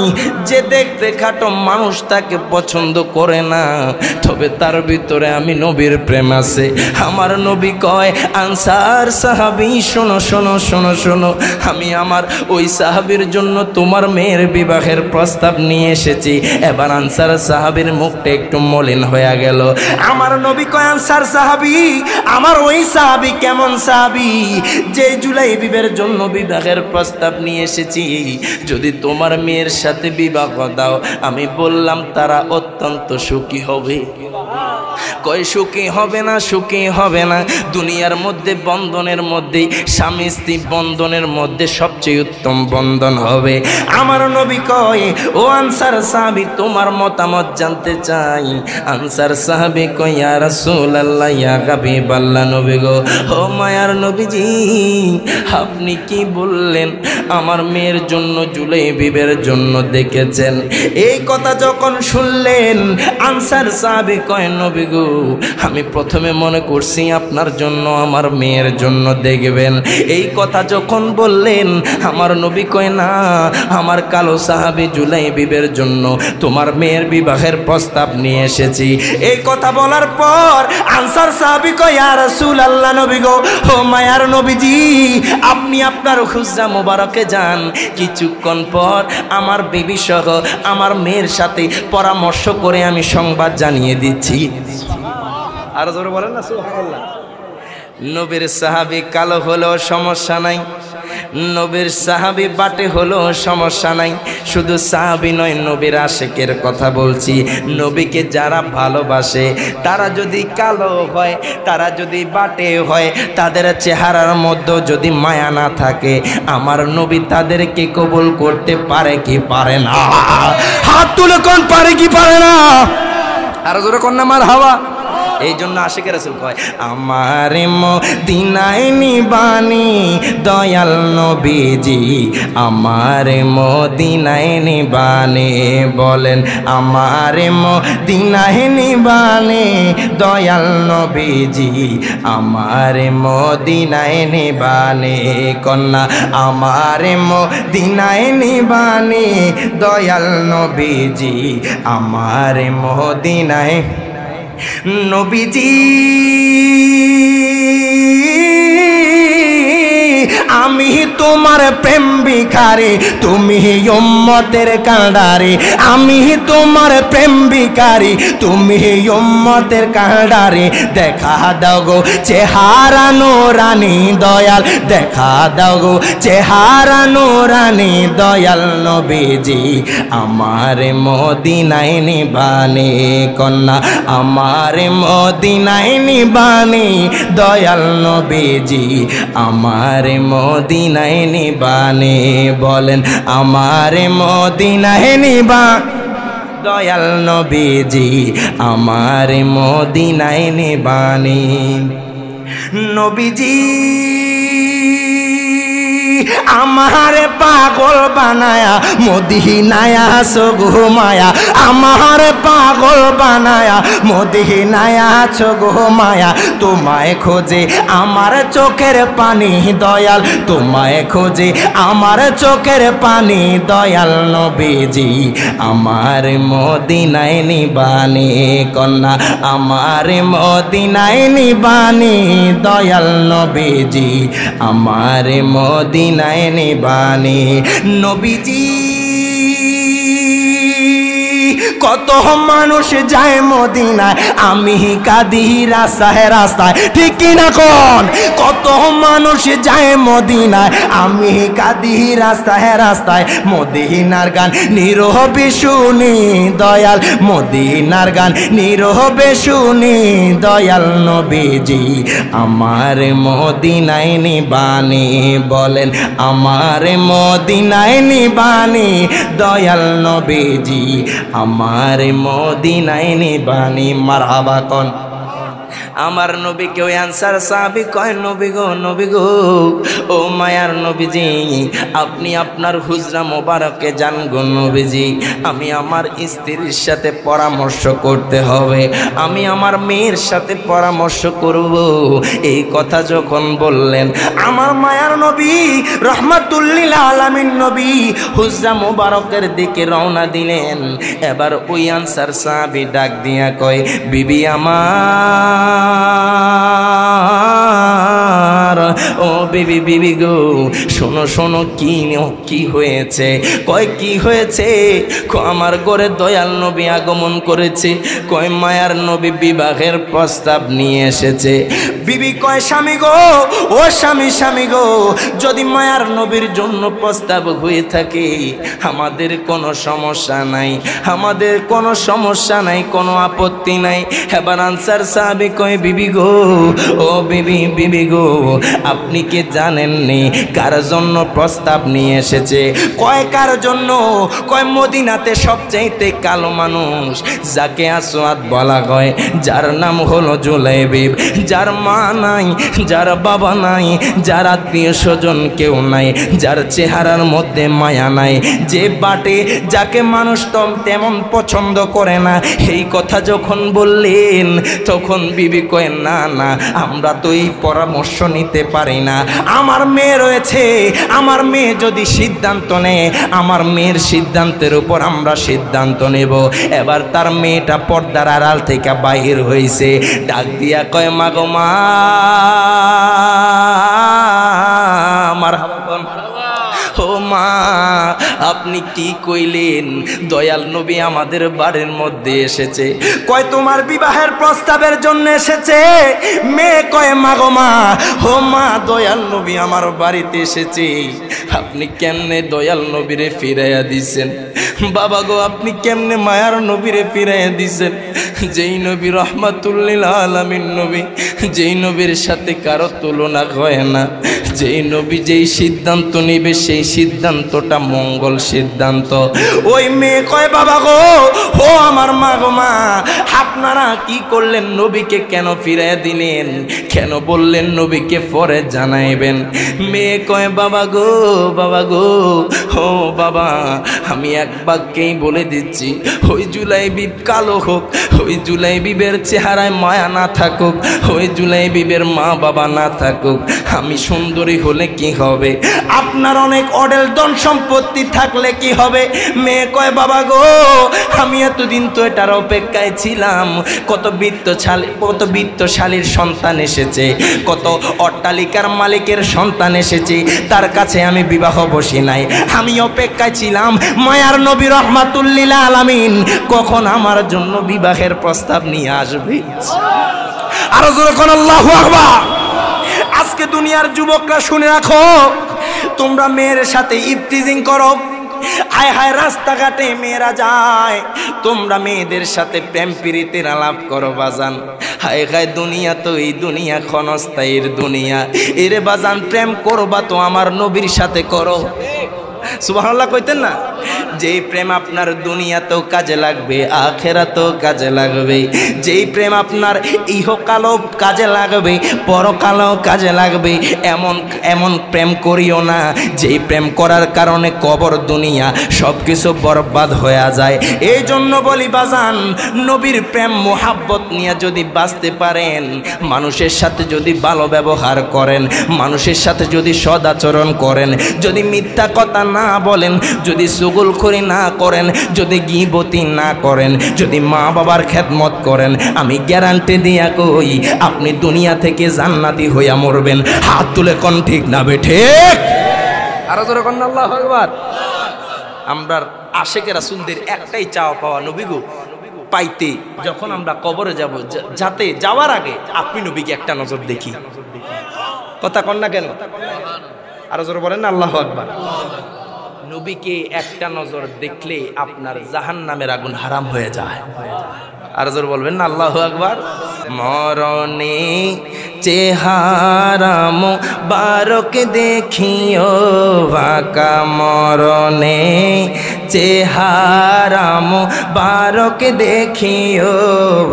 যে দেখতে খাটো মানুষ তাকে পছন্দ করে না, তবে তার ভিতরে আমি নবীর প্রেম আছে। আমার নবী কয়, আনসার সাহাবী, শোনো শোনো শোনো শোনো, আমি আমার ওই সাহাবীর জন্য তোমার মেয়ের বিবাহের প্রস্তাব নিয়ে এসেছি। এবার আনসার সাহাবীর মুখটা একটু মলিন হয়ে গেল। আমার নবী কয়, আনসার সাহাবী, আমার ওই সাহাবী কেমন সাহাবী? যে জুলাইবিবের জন্য বিবাহের প্রস্তাব নিয়ে এসেছি, যদি তোমার মেয়ের সাথে বিবাহ দাও, আমি বললাম তারা অত্যন্ত সুখী হবে। কয়, সুখী হবে না, সুখী হবে না, দুনিয়ার মধ্যে বন্ধনের মধ্যে স্বামী স্ত্রী বন্ধনের মধ্যে সবচেয়ে উত্তম বন্ধন হবে। আমার নবী কয়, ও আনসার সাহাবী, তোমার মতামত জানতে চাই। আনসার সাহাবী কয়, ইয়া রাসূলুল্লাহ, ইয়া হাবিবাল্লাহ, নবী গো, ও মায়ার নবীজি, আপনি কি বললেন আমার মেয়ের জন্য জুলাইবিবের জন্য দেখেছেন? এই কথা যখন শুনলেন, আনসার সাহাবী কয়, নবী গো, আমি প্রথমে মনে করছি আপনার জন্য আমার মেয়ের জন্য দেখবেন। এই কথা যখন বললেন, আমার নবী কয়, না, আমার কালো সাহাবী জুলাইবিবের জন্য তোমার মেয়ের বিবাহের প্রস্তাব নিয়ে এসেছি। এই কথা বলার পর আনসার সাহাবী কয়, ইয়া রাসূলুল্লাহ, নবী গো, ও মায়ার নবীজি, আপনি আপনার হুজরা মোবারকে যান, কিছুক্ষণ পর আমার বিবি সহ আমার মেয়ের সাথে পরামর্শ করে আমি সংবাদ জানিয়ে দিচ্ছি। আর জোরে বলেন না সুবহানাল্লাহ। নবীর সাহাবী কালো হলেও সমস্যা নাই, নবীর সাহাবী বাটে হলেও সমস্যা নাই। শুধু সাহাবী নয়, নবীর আশিকের কথা বলছি। নবীকে যারা ভালোবাসে তারা যদি কালো হয়, তারা যদি বাটে হয়, তাদের চেহারার মধ্যে যদি মায়া না থাকে, আমার নবী তাদেরকে কবুল করতে পারে কি পারে না? হাত তুলে কোন পারে কি পারে না? আর জোরে কোন না মারহাবা। এই জন্য আশিকের রাসূল কয় আমার মদিনায় নিবানি দয়াল নবীজি, আমার মদিনায় নিবানি। বলেন আমার মদিনায় নিবানি দয়াল নবীজি, আমার মদিনায় নিবানি। কন্যা আমার মদিনায় নিবানি দয়াল নবীজি, আমার মদিনায়। নবীজি আমি তোমার প্রেম ভিখারি, তুমি উম্মতের কাঁডারি। আমি তোমার প্রেম ভিখারি, তুমি উম্মতের কাঁডারি। দেখা দাও গো চেহারা নূরানি দয়াল, দেখা দাও গো চেহারা নূরানি দয়াল নবীজি, আমার মদিনায় নিবানি। কন্যা আমার মদিনায় নিবানি দয়াল নবীজি, আমার মদিনায় নিবানি। বলেন আমার মদিনায় নিবা দয়াল নবীজি, আমার মদিনায় নিবানি। নবীজি আমার পাগল বানায়া মদিনায় আছো ঘুমায়া, আমার পাগল বানায়া মদিনায় আছো ঘুমায়া। তোমায় খোঁজে আমার চোখের পানি দয়াল, তোমায় খোঁজে আমার চোখের পানি দয়াল নবীজি, আমার মদিনায় নিবানি। কন্যা আমার মদিনায় নিবানি দয়াল নবীজি, আমার মদিনায় নিবানি। নবীজি কত মানুষ যায় মদিনায়, আমি কাঁদি রাস্তায় রাস্তায়, ঠিক কিনা কোন? কত মানুষ যায় মদিনায়, আমি কাঁদি রাস্তায় রাস্তায়। মদিনার গান নীরবে শুনি দয়াল, মদিনার গান নীরবে শুনি দয়াল নবীজি, আমার মদিনায় নিবানি। বলেন আমার মদিনায় নিবানি দয়াল নবীজি, আমার মদিনায় নিবানি। মারহাবা কোন? আমার নবী কেউ আনসার সাহাবী কয় নবী গো, নবী গো, ও মায়ার নবীজি, আপনি আপনার হুজরা মোবারকে যান গো নবীজি। আমি আমার স্ত্রীর সাথে পরামর্শ করতে হবে, আমি আমার মেয়ের সাথে পরামর্শ করব। এই কথা যখন বললেন, আমার মায়ার নবী রহমাতুল্লিল আলামিন নবী হুজরা মোবারকের দিকে রওনা দিলেন। এবার ওই আনসার সাহাবী ডাক দিয়া কয়, বিবি আমার, ও বিবি, বিবি গো, শোনো শোনো, কি হয়েছে? কয় কি হয়েছে? আমার ঘরে দয়াল নবী আগমন করেছে। কয় মায়ার নবী বিবাহের প্রস্তাব নিয়ে এসেছে। বিবি কয় স্বামী গো, ও স্বামী, স্বামী গো, যদি মায়ার নবীর জন্য প্রস্তাব হয়ে থাকে আমাদের কোনো সমস্যা নাই, আমাদের কোনো সমস্যা নাই, কোনো আপত্তি নাই। এবার আনসার সাহাবী কয় বিবি গো, ও বিবি, বিবি গো, আপনি কি জানেননি কার জন্য প্রস্তাব নিয়ে এসেছে? কয় কার জন্য? কয় মদিনাতে সবচাইতে কালো মানুষ যাকে আসওয়াদ বলা হয়, যার নাম হলো জুলাইবিব, যার মা নাই, যার বাবা নাই, যার আত্মীয় স্বজন কেউ নাই, যার চেহারার মধ্যে মায়া নাই, যে বাটে, যাকে মানুষ তেমন পছন্দ করে না। এই কথা যখন বললেন তখন বিবি কয় না না, আমরা তো এই পরামর্শ নিতে পারি না, আমার মেয়ে রয়েছে, আমার মেয়ে যদি সিদ্ধান্ত নেয় আমার মেয়ের সিদ্ধান্তের উপর আমরা সিদ্ধান্ত নেব। এবার তার মেয়েটা পর্দার আড়াল থেকে বাহির হয়েছে, ডাক দিয়া কয় মা গো মা, আমার ও মা আপনি কি কইলেন? দয়াল নবী আমাদের বাড়ির মধ্যে এসেছে। কয় তোমার বিবাহের প্রস্তাবের জন্য এসেছে। মেয়ে কয় মা গো মা, ও মা দয়াল নবী আমার বাড়িতে এসেছে, আপনি কেমনে দয়াল নবীরে ফিরাইয়া দিছেন? বাবা গো আপনি কেমনে মায়ার নবীরে ফিরাইয়া দিছেন? যেই নবী রহমাতুল লিল আলামিন নবী, যেই নবীর সাথে কারো তুলনা হয় না, যেই নবী যেই সিদ্ধান্ত নেবে সেই সিদ্ধান্তটা মঙ্গল সিদ্ধান্ত। ওই মেয়ে কয় বাবা গো, ও আমার মা গো মা, আপনারা কি করলেন? নবীকে কেন ফিরাইয়া দিলেন? কেন বললেন নবীকে পরে জানাইবেন? মেয়ে কয় বাবা গো, বাবা গো, ও বাবা আমি এক বাক্যেই বলে দিচ্ছি, ওই জুলাইবিব কালো হোক, ওই জুলাইবিবের চেহারায় মায়া না থাকুক, ওই জুলাইবিবের মা বাবা না থাকুক, আমি সুন্দরী হলে কি হবে? আপনার অনেক অডেল ধন সম্পত্তি থাকলে কি হবে? মেয়ে কয় বাবা গো আমি এতদিন তো এটার অপেক্ষায় ছিলাম, কত বিত্তশালীর সন্তান এসেছে, কত অট্টালিকার মালিকের সন্তান এসেছে, তার কাছে আমি বিবাহ বসি নাই, আমি অপেক্ষায় ছিলাম মায়ার নবী রহমাতুল লিল আলামিন কখন আমার জন্য বিবাহের প্রস্তাব নিয়ে আসবে। আরো জোরে কোন আল্লাহু আকবার। আজকে দুনিয়ার যুবকরা শুনে রাখো, তোমরা মেয়ের সাথে ইফতিজিং করো, হায় হায় রাস্তাঘাটে মেয়েরা যায়, তোমরা মেয়েদের সাথে প্রেম প্রীতির আলাপ করো বাজান। হায় হায় দুনিয়া তো এই দুনিয়া ক্ষণস্থায়ীর দুনিয়া, এরে বাজান প্রেম করবা তো আমার নবীর সাথে করো। সুবহানাল্লাহ কইতেন না? যেই প্রেম আপনার দুনিয়াতেও কাজে লাগবে, আখিরাতেও কাজে লাগবে, যেই প্রেম আপনার ইহকালও কাজে লাগবে, পরকালও কাজে লাগবে, এমন প্রেম করিও না যেই প্রেম করার কারণে কবর দুনিয়া সব কিছু বরবাদ হয়ে যায়। এই জন্য বলি বাজান, নবীর প্রেম মোহাব্বত নিয়ে যদি বাঁচতে পারেন, মানুষের সাথে যদি ভালো ব্যবহার করেন, মানুষের সাথে যদি সদাচরণ করেন, যদি মিথ্যা কথা না বলেন, যদি চুগলখড়ি না করেন, যদি গীবতি না করেন, যদি মা বাবার খেদমত করেন, আমি গ্যারান্টি দিয়া কই আপনি দুনিয়া থেকে জান্নাতি হইয়া মরবেন। হাত তুলে কোন ঠিক না বেঠে? আরো জোরে কোন আল্লাহু আকবার। আমরা আশিকে রাসূলদের একটাই চাওয়া পাওয়া, নবী গো পাইতে যখন আমরা কবরে যাব, যাতে যাওয়ার আগে আপনি নবীকে একটা নজর দেখি। কথা কন না কেন? আরো জোরে বলেন না আল্লাহু আকবার। নবীকে একটা নজর দেখলে আপনার জাহান্নামের আগুন হারাম হয়ে যায়। আর জোর বলবেন না আল্লাহু আকবার। মরণে চেহারা মুবারক দেখিও বাঁকা, মরণে চেহারা মুবারক দেখিও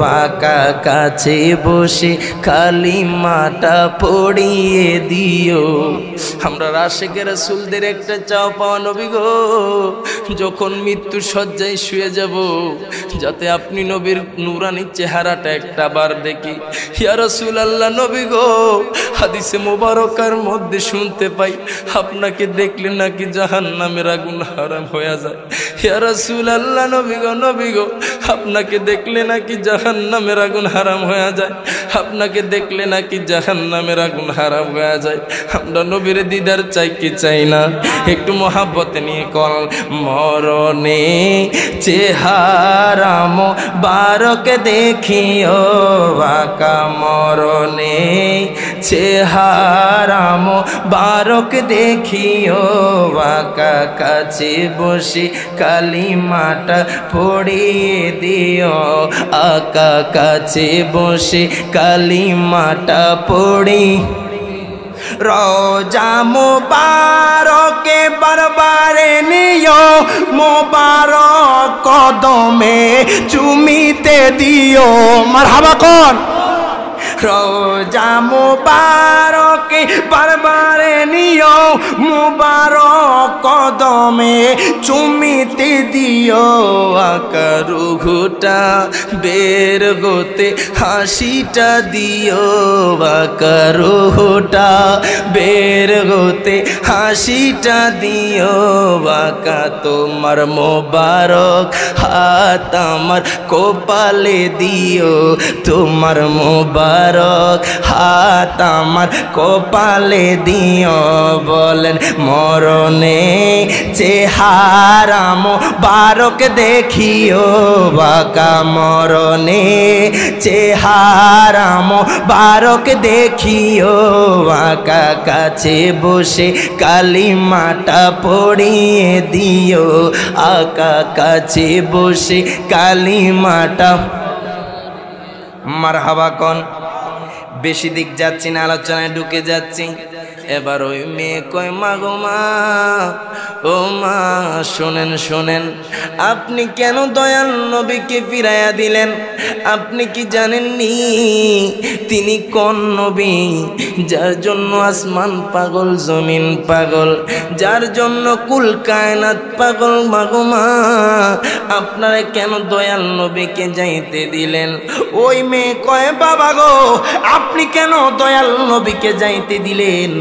বাঁকা, কাছে বসে কালিমাটা পড়িয়ে দিও। আমরা আশিকে রাসূলদের একটা চাও পাওয়া, নবী গো যখন মৃত্যু শয্যায় শুয়ে যাব, যাতে আপনি নবীর নূরানি চেহারাটা একটা বার দেখি। ইয়া রাসূলুল্লাহ, নবী গো হাদিসে মুবারকার মধ্যে শুনতে পাই আপনাকে দেখলে নাকি জাহান্নামের আগুন হারাম হয়ে যায়। ইয়া রাসূলুল্লাহ, নবী গো আপনাকে দেখলে নাকি জাহান্নামের আগুন হারাম হয়ে যায়, আপনাকে দেখলে নাকি জাহান্নামের আগুন হারাম হয়ে যায়। আমরা নবীর দিদার চাই কি চাই না? একটু মহাব্বতে নিয়ে কল। মরণে চেহারা মুবারক দেখিও বাঁকা, মরণে চেহারা মুবারক দেখিও বাঁকা, কাছে বসে কালিমাটা পড়িয়ে দিও আকা, কাছে বসে কালিমাটা পড়ি। রোজা মুবারকে বারবারে নিও, মুবারক কদমে চুমিতে দিও। মারহাবা কোন? রোজা মুবারকে বারবারে নিও, মুবারক কদমে চুমিতে দিও আকা, রুহুটা বের গোতে হাসিটা দিও আকা, রুহুটা বের গোতে হাসিটা দিও আকা, তোমার মোবারক হাত আমার কপালে দিও, তোমার মোবারক মোবারক হাত আমার কপালে দিও বলেন মরণে চেহারা মোবারক দেখিও বাঁকা মরণে চেহারা মোবারক দেখিও বাঁকা কাছে বসে কালিমাটা পড়িয়ে দিও আকা কাছে বসে কালিমাটা মারহাবা কোন বেশি দিক যাচ্ছি না আলোচনায় ঢুকে যাচ্ছি এবার ওই মেয়ে কয় মা গো মা ও মা শোনেন শোনেন আপনি কেন দয়াল নবীকে ফিরাইয়া দিলেন আপনি কি জানেননি তিনি কোন নবী যার জন্য আসমান পাগল জমিন পাগল যার জন্য কুল কায়নাত পাগল মা গো মা আপনারা কেন দয়াল নবীকে যাইতে দিলেন ওই মেয়ে কয় বাবা গো আপনি কেন দয়াল নবীকে যাইতে দিলেন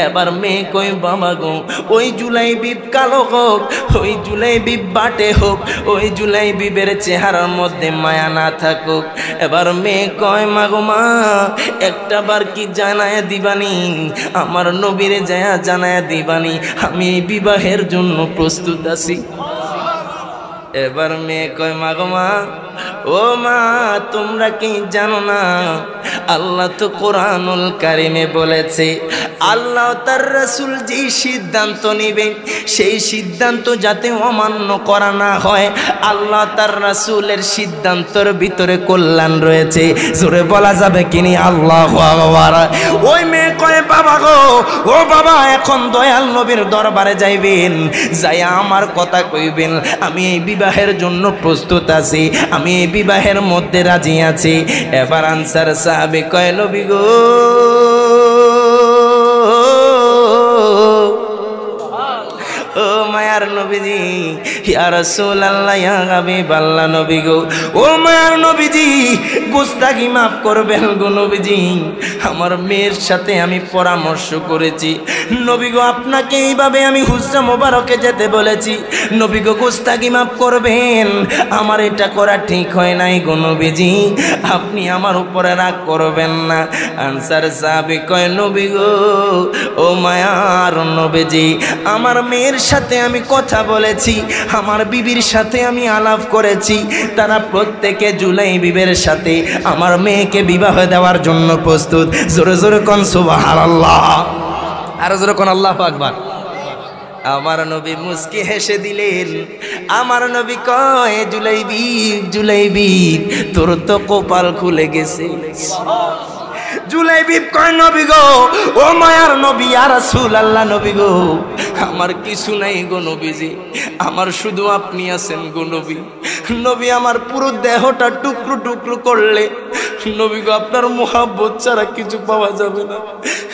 এবার মেয়ে কই বাবা গো ওই জুলাইবিব কালো হোক ওই জুলাইবিব বাটে হোক ওই জুলাইবিবের চেহারার মধ্যে মায়া না থাকুক এবার মেয়ে কয় মা গো মা একটা বার কি জানায়া দিবানি আমার নবীরে যায়া জানায়া দিবানি আমি এই বিবাহের জন্য প্রস্তুত আছি এবার মেয়ে কয় মা গো মা ও মা তোমরা কি জানো না আল্লাহ তো কোরআনুল কারিমে বলেছে আল্লাহ তার রাসূল যে সিদ্ধান্ত নেবেন সেই সিদ্ধান্ত যাতে অমান্য করা না হয় আল্লাহ তার রাসূলের সিদ্ধান্তর ভিতরে কল্যাণ রয়েছে জোরে বলা যাবে কিনি আল্লাহু আকবার ওই মেয়ে কয় বাবা গো ও বাবা এখন দয়াল নবীর দরবারে যাইবেন যাইয়া আমার কথা কইবেন আমি এই বিবাহের জন্য প্রস্তুত আছি আমি এই বিবাহের মধ্যে রাজি আছি এবার আনসার সাহাবী কয় নবী গো ও মায়ার নবীজি ইয়া রাসূলুল্লাহ ইয়া হাবিবাল্লাহ নবী গো ও মায়ার নবীজি গোস্তাকি মাফ করবেন গো নবীজি আমার মেয়ের সাথে আমি পরামর্শ করেছি নবী গো আপনাকে এইভাবে আমি হুজরা মোবারকে যেতে বলেছি নবী গো গোস্তাকি মাফ করবেন আমার এটা করা ঠিক হয় নাই গো নবীজি আপনি আমার উপরে রাগ করবেন না আনসার সাহাবী কয় নবী গো ও মায়ার নবীজি আমার মেয়ের সাথে আমি কথা বলেছি আমার বিবির সাথে আমি আলাপ করেছি তারা প্রত্যেকে জুলাই বিবের সাথে আমার মেয়েকে বিবাহ দেওয়ার জন্য প্রস্তুত জোরে জোরে কোন সুবহানাল্লাহ আর জোরে কোন আল্লাহু আকবার আমার নবী মুস্কি হেসে দিলেন আমার নবী কয় জুলাইবিব তোর তো কপাল খুলে গেছে জুলাইবিব কয় নবী গো ও মায়ার নবী ইয়া রাসূলুল্লাহ নবী গো আমার কিছু নাই গো নবীজি আমার শুধু আপনি আছেন গো নবী নবী আমার পুরো দেহটা টুকরো টুকরো করলে নবী গো আপনার মোহাব্বত ছাড়া কিছু পাওয়া যাবে না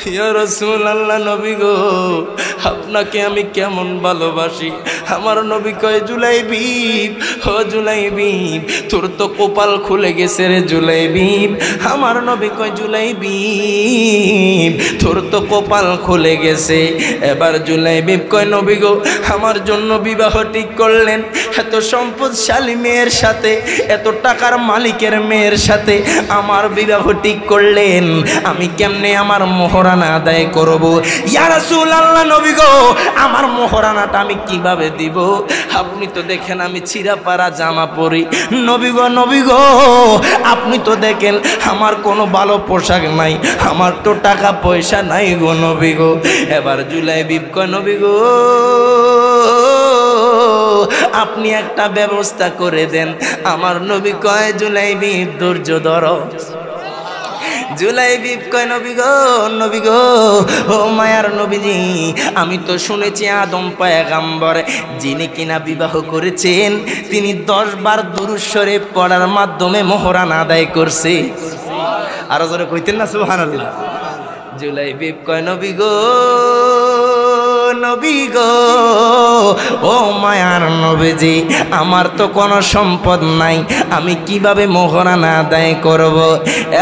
ইয়া রাসূলুল্লাহ নবী গো আপনাকে আমি কেমন ভালোবাসি আমার নবী কয় জুলাইবিব ও জুলাইবিব তোর তো কপাল খুলে গেছে রে জুলাইবিব আমার নবী কয় জুলাইবিব তোর তো কপাল খুলে গেছে এবার জুলাইবিব কয় নবী গো আমার জন্য বিবাহ ঠিক করলেন এত সম্পদশালী মেয়ের সাথে এত টাকার মালিকের মেয়ের সাথে আমার বিবাহ ঠিক করলেন আমি কেমনে আমার মোহরানা আদায় করব ইয়া রাসূলুল্লাহ নবী গো আমার মোহরানাটা আমি কিভাবে দিব আপনি তো দেখেন আমি ছিঁড়াপাড়া জামা পরি নবী গো আপনি তো দেখেন আমার কোনো ভালো পোশাক নাই আমার তো টাকা পয়সা নাই গো নবী গো এবার জুলাইবিব কয় নবী গো আপনি একটা ব্যবস্থা করে দেন আমার নবী কয় জুলাইবিব ধৈর্য ধরো জুলাইবিব কয় নবী গো ও মায়ার নবীজি আমি তো শুনেছি আদম পয়গম্বর যিনি কিনা বিবাহ করেছেন তিনি 10 বার দুরূদ শরীফ পড়ার মাধ্যমে মোহরানা আদায় করছে আর জোরে কইতেন না সুবহানাল্লাহ জুলাইবিব কয় নবী গো নবী গো, ও মায়ার নবীজি, আমার তো কোনো সম্পদ নাই, আমি কিভাবে মোহরানা আদায় করব?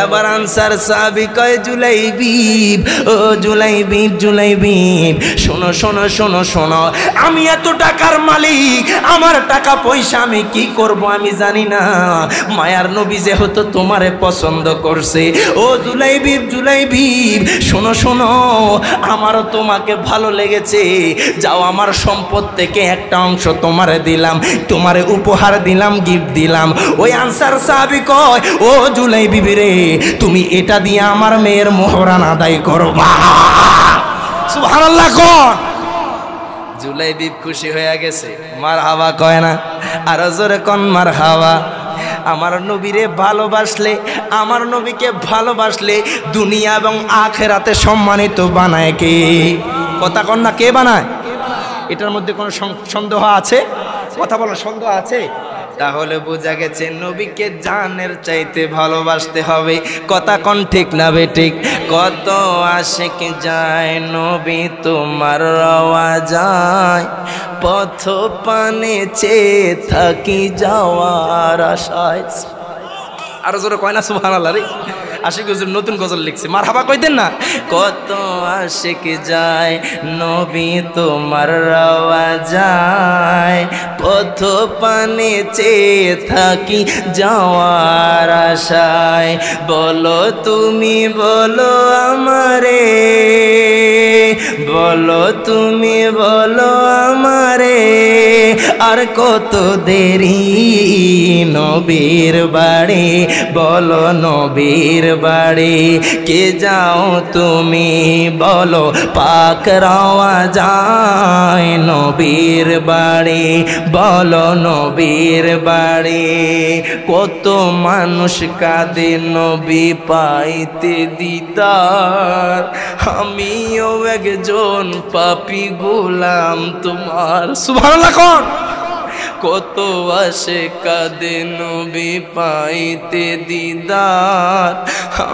এবার আনসার সাহাবী কয়, জুলাইবিব, ও জুলাইবিব, জুলাইবিব, শোনো শোনো শোনো শোনো, আমি এত টাকার মালিক, আমার টাকা পয়সা আমি কি করব আমি জানি না। মায়ার নবী যেহেতু তোমারে পছন্দ করছে, ও জুলাইবিব, জুলাইবিব, শোনো শোনো, আমারও তোমাকে ভালো লেগেছে, যাও আমার সম্পদ থেকে একটা অংশ তোমারে দিলাম, তোমারে উপহার দিলাম, গিফট দিলাম। ওই আনসার সাহাবী কয়, ও জুলাইবিব রে, তুমি এটা দিয়ে আমার মেয়ের মোহরানা আদায় করবা। সুবহানাল্লাহ কোন? জুলাইবিব খুশি হয়ে গেছে, মারহাবা কয় না? আরো জোরে কোন মারহাবা। আমার নবীরে ভালোবাসলে, আমার নবীকে ভালোবাসলে দুনিয়া এবং আখিরাতে সম্মানিত বানায় কে? কথা কন না, কে বানায়? এটার মধ্যে কোনো সন্দেহ আছে? কথা বলো, সন্দেহ আছে? তাহলে বোঝা গেছে নবীকে জানের চাইতে ভালোবাসতে হবে। কথা কোন ঠিক না বেঠিক? কত আশিক যায় নবী তোমার রওয়া যায়, পথ পানে চেয়ে থাকি যাওয়ার আশায়। আরো জোরে কয় না সুবহানাল্লাহ রে? আশিক হুজুর নতুন গজল লিখছে, মারহাবা কইতেন না? কত আশিক যায় নবী তোমার রওয়া যায়, পথ পানে চেয়ে থাকি যাওয়ার আশায়। বলো তুমি বলো আমারে, বলো তুমি বলো আমারে, আর কত দেরি নবীর বাড়ি, বলো নবীর বাড়ি কে যাও তুমি, বলো পাক রওয়া যায় নবীর বাড়ি, বলো নবীর বাড়ি। কত মানুষ কাঁদে নবী পাইতে দিদার, আমিও একজন পাপী গোলাম তোমার। সুবহানাল্লাহ কোন? কত আসে কাঁদে নবী পাইতে দিদার,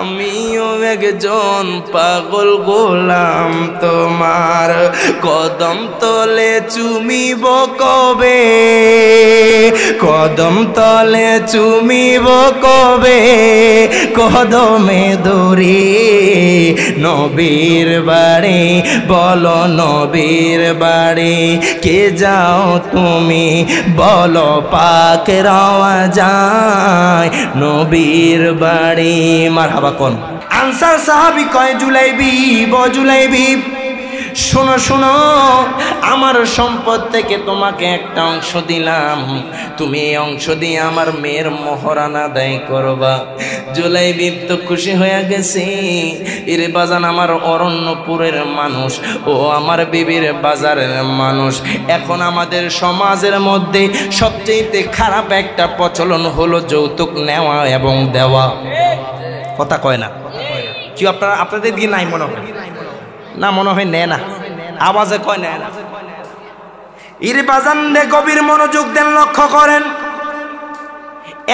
আমিও একজন পাগল গোলাম তোমার। কদম তলে চুমিব কবে, কদম তলে চুমিব কবে, কদমে দৌড়ি নবীর বাড়ি, বলো নবীর বাড়ি কে যাও তুমি, বলো পাক রওয়া যায় নবীর বাড়ি। মারহাবা কোন? আনসার সাহাবী কয়, জুলাইবিব, ও জুলাইবিব, শোনো শোনো, আমার সম্পদ থেকে তোমাকে একটা অংশ দিলাম, তুমি এই অংশ দিয়ে আমার মেয়ের মোহরানা আদায় করবা। জুলাইবিব তো খুশি হয়ে গেছে, এরে বাজান আমার অরণ্যপুরের মানুষ, ও আমার বিবির বাজারের মানুষ। এখন আমাদের সমাজের মধ্যে সবচেয়ে খারাপ একটা প্রচলন হলো যৌতুক নেওয়া এবং দেওয়া। কথা কয় না? কি আপনারা, আপনাদের দিকে নাই মনে হয়? না মনে হয় নেয় না, আওয়াজে কয় নেয় না। ইরে বাজান রে, গভীর মনোযোগ দেন, লক্ষ্য করেন,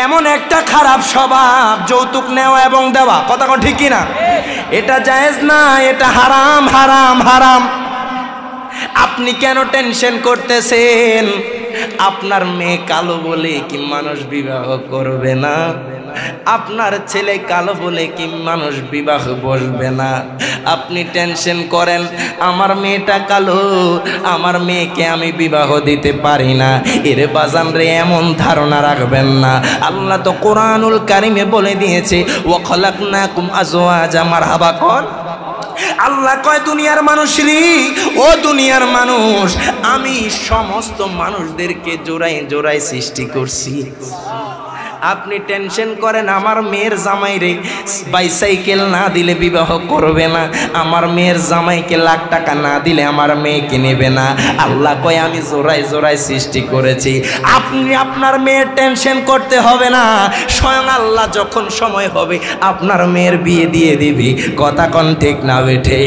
এমন একটা খারাপ স্বভাব যৌতুক নেওয়া এবং দেওয়া। কথা কোন ঠিক কিনা? এটা জায়েজ না, এটা হারাম, হারাম, হারাম। আপনি কেন টেনশন করতেছেন? আপনার মেয়ে কালো বলে কি মানুষ বিবাহ করবে না? আপনার ছেলে কালো বলে কি মানুষ বিবাহ বসবে না? আপনি টেনশন করেন আমার মেয়েটা কালো, আমার মেয়েকে আমি বিবাহ দিতে পারি না। এর বাজান রে, এমন ধারণা রাখবেন না। আল্লাহ তো কোরআনুল কারিমে বলে দিয়েছে, ওয়া খালাকনাকুম আজওয়াজা। মারহাবা কোন? আল্লাহ কয়, দুনিয়ার মানুষরি, ও দুনিয়ার মানুষ, আমি সমস্ত মানুষদেরকে জোড়ায় জোড়ায় সৃষ্টি করছি। আপনি টেনশন করেন আমার মেয়ের জামাইরে বাইসাইকেল না দিলে বিবাহ করবে না, আমার মেয়ের জামাইকে লাখ টাকা না দিলে আমার মেয়েকে নেবে না। আল্লাহ কয়, আমি জোড়ায় জোড়ায় সৃষ্টি করেছি। আপনি আপনার মেয়ের টেনশন করতে হবে না, স্বয়ং আল্লাহ যখন সময় হবে আপনার মেয়ের বিয়ে দিয়ে দিবি। কথা কোন ঠিক না বেঠে?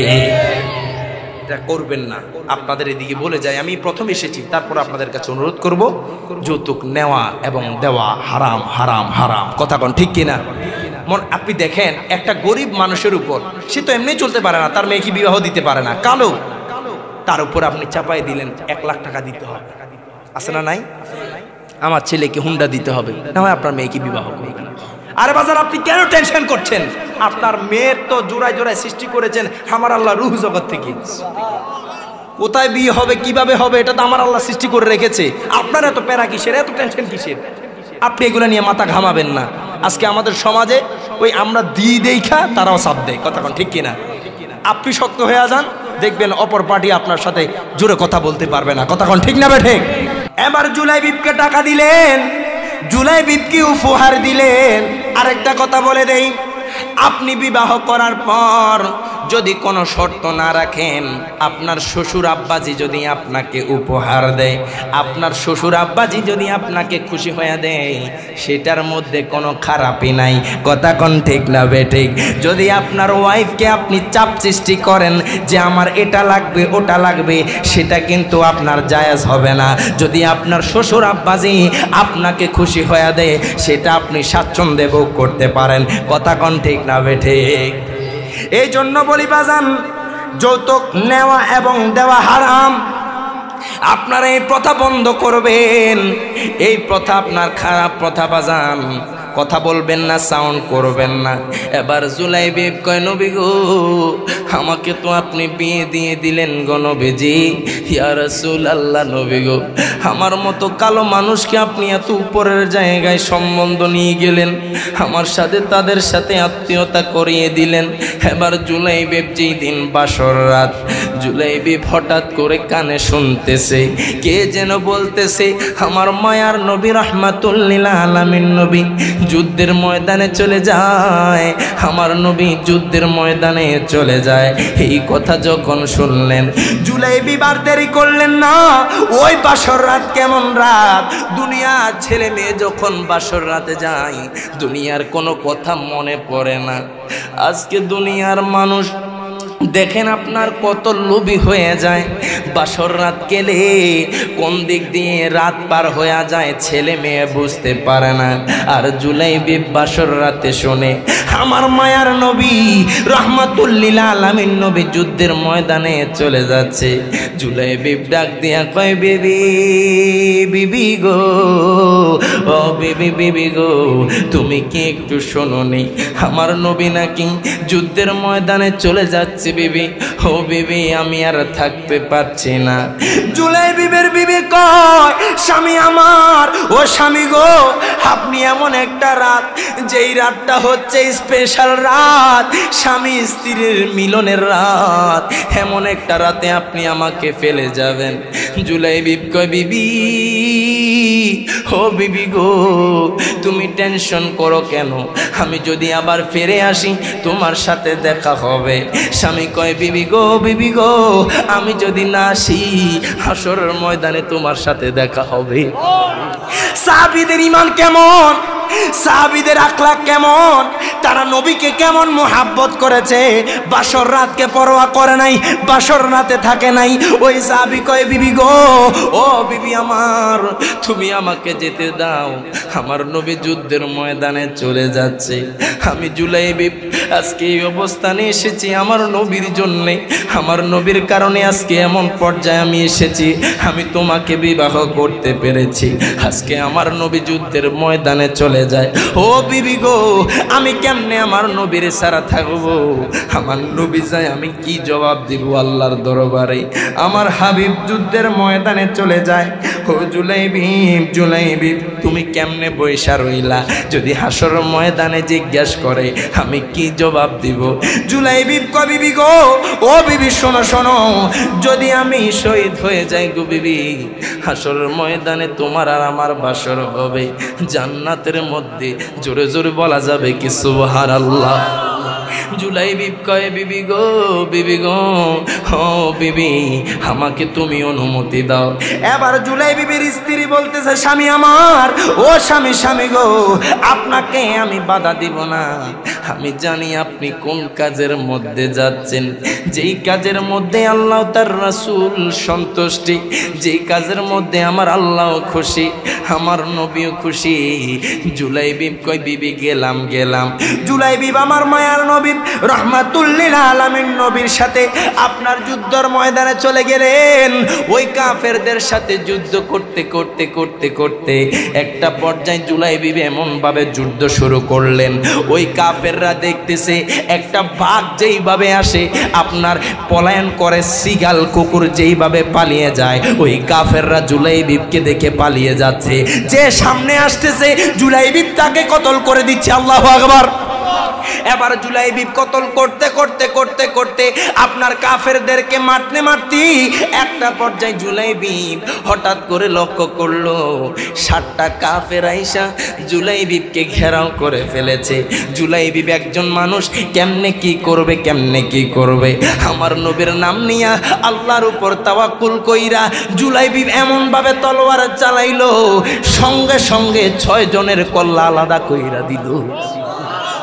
এটা করবেন না। আপনাদের এদিকে বলে যাই, আমি প্রথম এসেছি, তারপর আপনাদের কাছে অনুরোধ করব, যৌতুক নেওয়া এবং দেওয়া হারাম, হারাম, হারাম। কথা কোন ঠিক কিনা? আপনি দেখেন একটা গরিব মানুষের উপর, সে তো এমনি চলতে পারে না, তার মেয়ে কি বিবাহ দিতে পারে না? কালো তার উপর আপনি চাপাই দিলেন 1 লাখ টাকা দিতে হবে, আছে না নাই? আমার ছেলেকে হুন্ডা দিতে হবে, না হয় আপনার মেয়েকে বিবাহ করবেন। আরে বাজার, আপনি কেন টেনশন করছেন? আপনার মেয়ের তো জোড়ায় জোড়ায় সৃষ্টি করেছেন আমার আল্লাহ রূহ জগৎ থেকে। কোথায় বিয়ে হবে, কিভাবে হবে, এটা তো আমার আল্লাহ সৃষ্টি করে রেখেছে। আপনার এত প্যারা কিসের, এত টেনশন কিসের? আপনি এগুলো নিয়ে মাথা ঘামাবেন না। আজকে আমাদের সমাজে ওই আমরা দিই দেখা তারাও সাপ দেয়, কথা কোন ঠিক কিনা? আপনি শক্ত হয়ে যান, দেখবেন অপর পার্টি আপনার সাথে জোরে কথা বলতে পারবে না, কথা কোন ঠিক না বেঠিক? এবার জুলাইবিবকে টাকা দিলেন, জুলাইবিবকে উপহার দিলেন। আরেকটা কথা বলে দেই, আপনি বিবাহ করার পর যদি কোনো শর্ত না রাখেন, আপনার শ্বশুর আব্বাজি যদি আপনাকে উপহার দেয়, আপনার শ্বশুর আব্বাজি যদি আপনাকে খুশি হয়ে দেয়, সেটার মধ্যে কোনো খারাপই নাই, কথা কোন ঠিক না বেঠিক? যদি আপনার ওয়াইফকে আপনি চাপ সৃষ্টি করেন যে আমার এটা লাগবে ওটা লাগবে, সেটা কিন্তু আপনার জায়েজ হবে না। যদি আপনার শ্বশুর আব্বাজি আপনাকে খুশি হয়ে দেয়, সেটা আপনি স্বাচ্ছন্দ্যে ভোগ করতে পারেন, কথা কোন ঠিক না বেঠিক? এই জন্য বলি বাজান, যৌতুক নেওয়া এবং দেওয়া হারাম। আপনারা এই প্রথা বন্ধ করবেন। এই প্রথা আপনার খারাপ প্রথা বাজান। কথা বলবেন না, সাউন্ড করবেন না। এবার জুলাইবিব কয়, নবী গো, আমাকে তো আপনি বিয়ে দিয়ে দিলেন গো নবীজি। ইয়া রাসূলুল্লাহ, নবী গো, আমার মতো কালো মানুষকে আপনি এত উপরের জায়গায় সম্বন্ধ নিয়ে গেলেন, আমার সাথে তাদের সাথে আত্মীয়তা করিয়ে দিলেন। এবার জুলাইবিব যেই দিন বাসর রাত, জুলাইবিব হঠাৎ করে কানে শুনতেছে কে যেন বলতেছে, আমার মায়ার নবী রাহমাতুল লিল আলামিন নবী যুদ্ধের ময়দানে চলে যায়, আমার নবী যুদ্ধের ময়দানে চলে যায়। এই কথা যখন শুনলেন, জুলাইবিব আর দেরি করলেন না। ওই বাসর রাত কেমন রাত, দুনিয়ার ছেলে মেয়ে যখন বাসর রাতে যায়, দুনিয়ার কোনো কথা মনে পড়ে না। আজকে দুনিয়ার মানুষ দেখেন আপনার কত লোভী হয়ে যায়। বাসর রাত গেলে কোন দিক দিয়ে রাত পার হয়ে যায় ছেলে মেয়ে বুঝতে পারে না। আর জুলাইবিব বাসর রাতে শুনে আমার মায়ার নবী রাহমাতুল লিল আলামিন নবী যুদ্ধের ময়দানে চলে যাচ্ছে। জুলাইবিব ডাক দিয়া কয়, বিবি বিবি গো, ও বিবি বিবি গো, তুমি কি একটু শোনোনি আমার নবী নাকি যুদ্ধের ময়দানে চলে যাচ্ছে বিবি? ও বিবি, আমি আর থাকতে পারছি না। জুলাইবিবের বিবি কয়, স্বামী আমার, ও স্বামী গো, আপনি এমন একটা রাত, যেই রাতটা হচ্ছে স্পেশাল রাত, স্বামী স্ত্রীর মিলনের রাত, এমন একটা রাতে আপনি আমাকে ফেলে যাবেন? জুলাইবিব কয়, বিবি, ও বিবি গো, তুমি টেনশন করো কেন? আমি যদি আবার ফিরে আসি তোমার সাথে দেখা হবে। স্বামী কয়, বিবি গো, বিবি গো, আমি যদি না আসি হাসরের ময়দানে তোমার সাথে দেখা হবে। সাহাবীদের ঈমান কেমন, সাহাবীদের আখলাক কেমন, তারা নবীকে কেমন মোহাব্বত করেছে, বাসর রাতকে পরোয়া করে নাই, বাসর রাতে থাকে নাই। ওই সাহাবী কয়, বিবি গো, ও বিবি আমার, তুমি আমাকে যেতে দাও, আমার নবী যুদ্ধের ময়দানে চলে যাচ্ছে। আমি জুলাইবিব আজকে এই অবস্থানে এসেছি আমার নবীর জন্যে, আমার নবীর কারণে আজকে এমন পর্যায়ে আমি এসেছি। আমি তোমাকে বিবাহ করতে পেরেছি, আজকে আমার নবী যুদ্ধের ময়দানে চলে যায়। ও বিবি গো, আমি কেমনে আমার নবীর ছাড়া থাকবো? আমার নবী যায়, আমি কি জবাব দিব আল্লাহর দরবারে? আমার হাবিব যুদ্ধের ময়দানে চলে যায়। ও জুলাইবিব, জুলাইবিব, তুমি কেমনে বৈশা রইলা? যদি হাসর ময়দানে জিজ্ঞাসা করে আমি কি জবাব দিব? জুলাইবিব কয়, বিবি গো, ও বিবি শোনো শোনো, যদি আমি শহীদ হয়ে যাই গো বিবি, হাসর ময়দানে তোমার আর আমার বাসর হবে জান্নাতের মধ্যে। জোরে জোরে বলা যাবে কি সুবহানাল্লাহ? জুলাইবিব কয়, বিবি গো, বিবি গো, ও বিবি, আমাকে তুমি অনুমতি দাও। এবার জুলাইবিবের স্ত্রী বলতেছে, স্বামী আমার, ও স্বামী, স্বামী গো, আপনাকে আমি বাধা দিব না, আমি জানি আপনি কোন কাজের মধ্যে যাচ্ছেন, যেই কাজের মধ্যে আল্লাহ তার রাসূল সন্তুষ্টি, যেই কাজের মধ্যে আমার আল্লাহ খুশি, আমার নবীও খুশি। জুলাইবিব কই বিবি গেলাম। জুলাইবিব আমার মায়ার নবী রাহমাতুল লিল আলামিন নবীর সাথে আপনার যুদ্ধের ময়দানে চলে গেলেন। ওই কাফেরদের সাথে যুদ্ধ করতে একটা পর্যায়ে জুলাইবিব এমন ভাবে যুদ্ধ শুরু করলেন, ওই কাফেররা দেখতেছে একটা বাঘ যেইভাবে আসে আপনার পলায়ন করে, সিগাল কুকুর যেইভাবে পালিয়ে যায়, ওই কাফেররা জুলাইবিবকে দেখে পালিয়ে যাচ্ছে। যে সামনে আসতেছে জুলাইবিব তাকে কতল করে দিচ্ছে। আল্লাহু আকবার। এবার জুলাইবিব কতল করতে আপনার কাফেরদেরকে মারতে একটা পর্যায়ে জুলাইবিব হঠাৎ করে লক্ষ্য করলো 60টা কাফের আইসা জুলাইবিবকে ঘেরাও করে ফেলেছে। জুলাইবিব একজন মানুষ, কেমনে কি করবে। আমার নবীর নাম নিয়া আল্লাহর উপর তাওয়াক্কুল কইরা জুলাইবিব এমন ভাবে তলোয়ার চালাইলো, সঙ্গে 6 জনের কল্লা আলাদা কইরা দিল।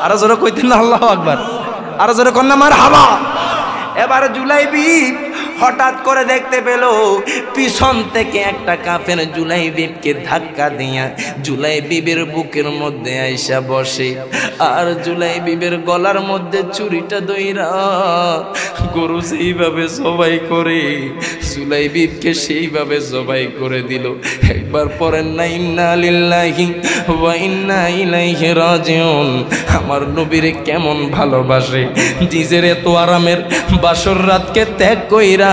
আরো জোরে কইতেন না আল্লাহু আকবার, আরো জোরে কন্যা মারহাবা। এবার জুলাইবিব হঠাৎ করে দেখতে পেল পিছন থেকে একটা কাফের জুলাইবিবকে ধাক্কা দিয়া জুলাইবিবের বুকের মধ্যে আইসা বসে, আর জুলাইবিবের গলার মধ্যে ছুরিটা দইরা গরু সেইভাবে জবাই করে জুলাইবিবকে সেইভাবে জবাই করে দিল। একবার পরেন না ইন্না লিল্লাহি ওয়া ইন্না ইলাইহি রাজিউন। আমার নবীরে কেমন ভালোবাসে, নিজের এত আরামের বাসর রাতকে ত্যাগ কইরা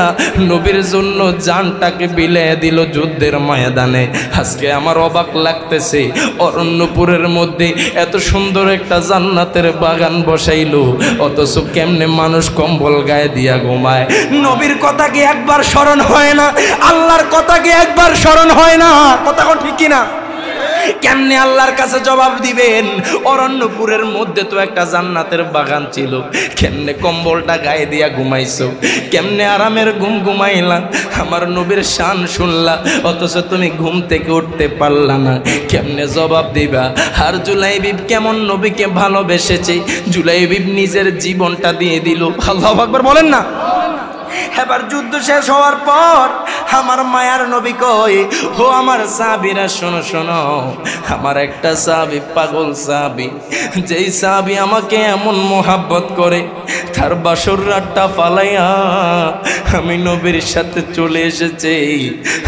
নবীর জন্য জানটাকে বিলিয়ে দিল যুদ্ধের ময়দানে। আজকে আমার অবাক লাগতেছে, অরণ্যপুরের মধ্যে এত সুন্দর একটা জান্নাতের বাগান বসাইলো, অথচ কেমনে মানুষ কম্বল গায়ে দিয়া ঘুমায়। নবীর কথা কি একবার স্মরণ হয় না? আল্লাহর কথা কি একবার স্মরণ হয় না? কথা ঠিক কিনা? কেমনে আল্লাহর কাছে জবাব দিবেন? অরণ্যপুরের মধ্যে তো একটা জান্নাতের বাগান ছিল, কেমনে কম্বলটা গায়ে দিয়া ঘুমাইছো, কেমনে আরামের ঘুমাইলা, আমার নবীর শান শুনলা, অথচ তুমি ঘুম থেকে উঠতে পারলা না, কেমনে জবাব দিবা? আর জুলাইবিব কেমন নবীকে ভালোবেসেছে, জুলাইবিব নিজের জীবনটা দিয়ে দিল। আল্লাহু আকবার বলেন না। এবার যুদ্ধ শেষ হওয়ার পর আমার মায়ার নবী কয়, ও আমার সাহাবীরা শোনো, আমার একটা সাহাবী পাগল সাহাবী, যেই সাহাবী আমাকে এমন মোহাব্বত করে, তার বাসর রাতটা ফালাইয়া আমি নবীর সাথে চলে এসেছে।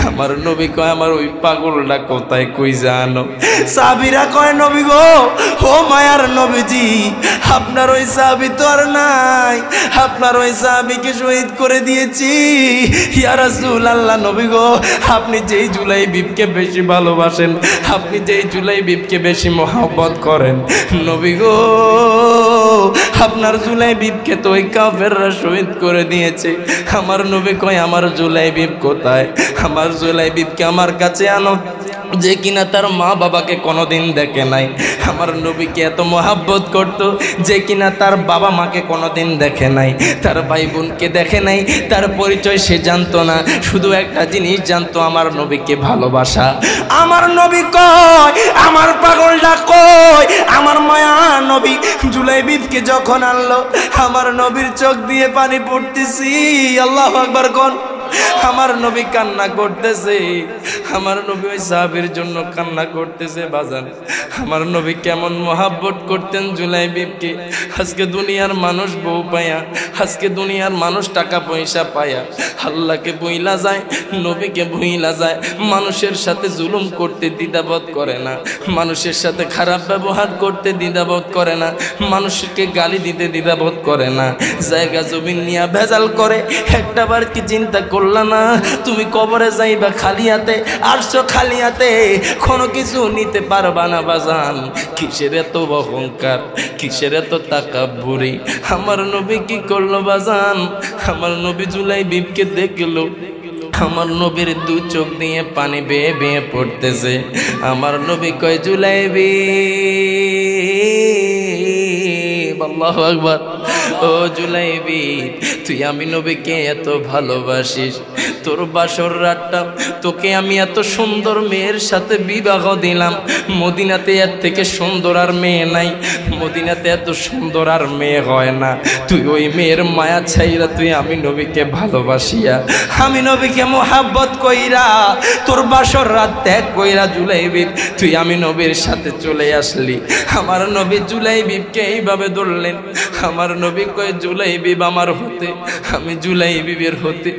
আমার নবী কয়, আমার ওই পাগলটা কোথায়, কই জানো? সাহাবীরা কয়, নবী গো, ও মায়ার নবীজি, আপনার ওই সাহাবী তো আর নাই, আপনার ওই সাহাবীকে শহীদ করে দিয়েছি। ইয়া রাসূলুল্লাহ, নবী গো, আপনি যেই জুলাইবিবকে বেশি ভালোবাসেন, আপনি যেই জুলাইবিবকে বেশি মহব্বত করেন, নবী গো, আপনার জুলাইবিবকে তো ওই কাফেররা শহীদ করে দিয়েছে। আমার নবী কয়, আমার জুলাইবিব কোথায়? আমার জুলাইবিবকে আমার কাছে আনো, যে কিনা তার মা বাবাকে কোনোদিন দেখে নাই। আমার নবীকে এত মহাব্বত করত, যে কিনা তার বাবা মাকে কোনোদিন দেখে নাই, তার ভাই বোনকে দেখে নাই, তার পরিচয় সে জানতো না, শুধু একটা জিনিস জানতো, আমার নবীকে ভালোবাসা। আমার নবী কয়, আমার পাগলটা কই? আমার মায়া নবী জুলাইবিবকে যখন আনলো, আমার নবীর চোখ দিয়ে পানি পড়তেছি। আল্লাহু আকবার কোন। আমার নবী কান্না করতেছে, আমার নবী ওই সাহাবীর জন্য কান্না করতেছে। বাজান, আমার নবী কেমন মহাব্বত করতেন জুলাইবিবকে। আজকে দুনিয়ার মানুষ বউ পায়া, আজকে দুনিয়ার মানুষ টাকা পয়সা পায়া আল্লাহকে ভুইলা যায়, নবীকে ভুইলা যায়, মানুষের সাথে জুলুম করতে দ্বিধাবোধ করে না, মানুষের সাথে খারাপ ব্যবহার করতে দ্বিধাবোধ করে না, মানুষকে গালি দিতে দ্বিধাবোধ করে না, জায়গা জমিন নিয়ে ভেজাল করে। একটাবার কি চিন্তা করলা না তুমি কবরে যাইবা খালি হাতে, আসছো খালি হাতে, কোনো কিছু নিতে পারবা না। বাজান, কিসের এত অহংকার, কিসের এত তাকাব্বুরি? আমার নবী কি করলো বাজান? আমার নবী জুলাইবিবকে দেখলো, আমার নবীর দু চোখ দিয়ে পানি বেয়ে বেয়ে পড়তেছে। আমার নবী কয়, জুলাইবিব, আল্লাহু আকবার, ও জুলাইবিব, তুই আমি নবীকে এত ভালোবাসিস, তোর বাসর রাতটা তোকে আমি এত সুন্দর মেয়ের সাথে বিবাহ দিলাম, মদিনাতে এর থেকে সুন্দর আর মেয়ে নাই, মদিনাতে এত সুন্দর আর মেয়ে হয় না। তুই ওই মেয়ের মায়া ছাইরা তুই আমি নবীকে ভালোবাসিয়া, আমি নবীকে মোহাব্বত কইরা, তোর বাসর রাত ত্যাগ কইরা জুলাইবিব তুই আমি নবীর সাথে চলে আসলি। আমার নবী জুলাইবিবকে এইভাবে ধরলেন। আমার নবী কয় জুলাইবিব আমার হতে, আমি জুলাইবিবের হতে।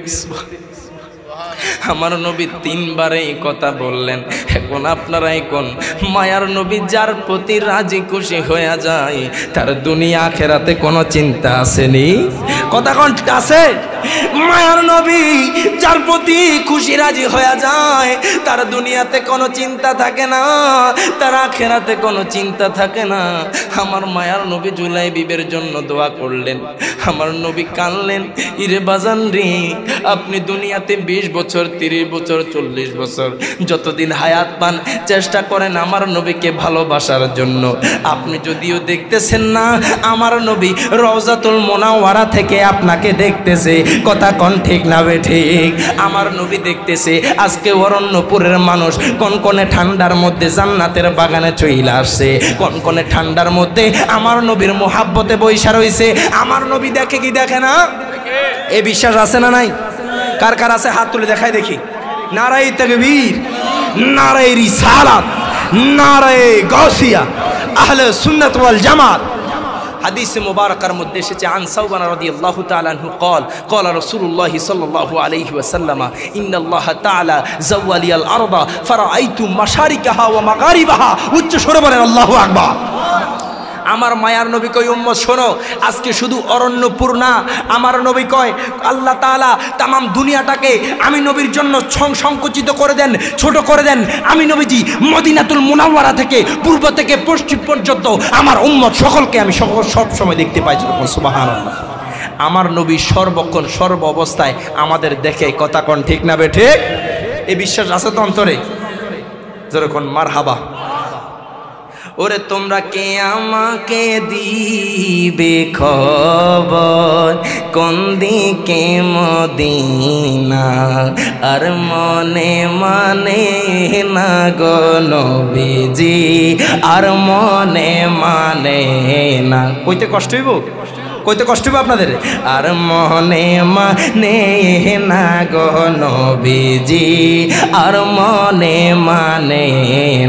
আমার নবী তিনবার এই কথা বললেন। এখন আপনারাই কোন মায়ার নবী যার প্রতি রাজি খুশি হয়ে যায় তার দুনিয়া আখেরাতে কোনো চিন্তা আসেনি? কথা কোন আছে? মায়ার নবী যার প্রতি খুশি রাজি হয়ে যায় তার দুনিয়াতে কোনো চিন্তা থাকে না, তার আখেরাতে কোনো চিন্তা থাকে না। আমার মায়ার নবী জুলাইবিবের জন্য দোয়া করলেন। আমার নবী কানলেন, ইরে বাজান রে, আপনি দুনিয়াতে 20 বছর 30 বছর 40 বছর যতদিন হায়াত পান চেষ্টা করেন আমার নবীকে ভালোবাসার জন্য। আপনি যদিও দেখতেছেন না, আমার নবী রওজাতুল মুনাওয়ারা থেকে আপনাকে দেখতেছে। কথা কোন ঠিক না বে ঠিক? আমার নবী দেখতেছে আজকে অরণ্যপুরের মানুষ কনকনে ঠান্ডার মধ্যে জান্নাতের বাগানে চইলা আসছে, কনকনে ঠান্ডার মধ্যে আমার নবীর মোহাব্বতে বৈশা রইছে। আমার নবী দেখে কি দেখে না? এ বিশ্বাস আছে না নাই? কার কার আছে হাত তুলে দেখাই দেখি। নারায়ে তাকবীর, নারায়ে রিসালাত, নারায়ে গাউসিয়া, আহলে সুন্নাত ওয়াল জামাত। হাদিস মুবারাকার মধ্যে এসেছে আন সাওবান রাদিয়াল্লাহু তাআলা আনহু قال قال رسول الله صلى الله عليه وسلم ان الله تعالى زوالي الارض فرايت مشارقها ومغاربها। উচ্চ স্বরে বলেন আল্লাহু আকবার। আমার মায়ার নবী কয় উম্মত শোনো, আজকে শুধু অরণ্যপুর না, আমার নবী কয় আল্লাহ তাআলা তামাম দুনিয়াটাকে আমি নবীর জন্য সংকুচিত করে দেন, ছোট করে দেন। আমি নবীজি মদিনাতুল মুনাওয়ারা থেকে পূর্ব থেকে পশ্চিম পর্যন্ত আমার উম্মত সকলকে আমি সব সময় দেখতে পাই। সুবহানাল্লাহ। আমার নবী সর্বক্ষণ সর্ব অবস্থায় আমাদের দেখে। কথা কোন ঠিক না বে ঠিক? এই বিশ্বাস আছে তো অন্তরে? যেরকম মারহাবা। ওরে তোমরা কে আমাকে দিবে খবর কোন দিকে মদিনা, আর মনে মানে না গো নবীজি, আর মনে মানে না। কইতে কষ্ট হইব? কইতে কষ্ট হবে আপনাদের? আর মনে মানে না গো নবীজি, আর মনে মানে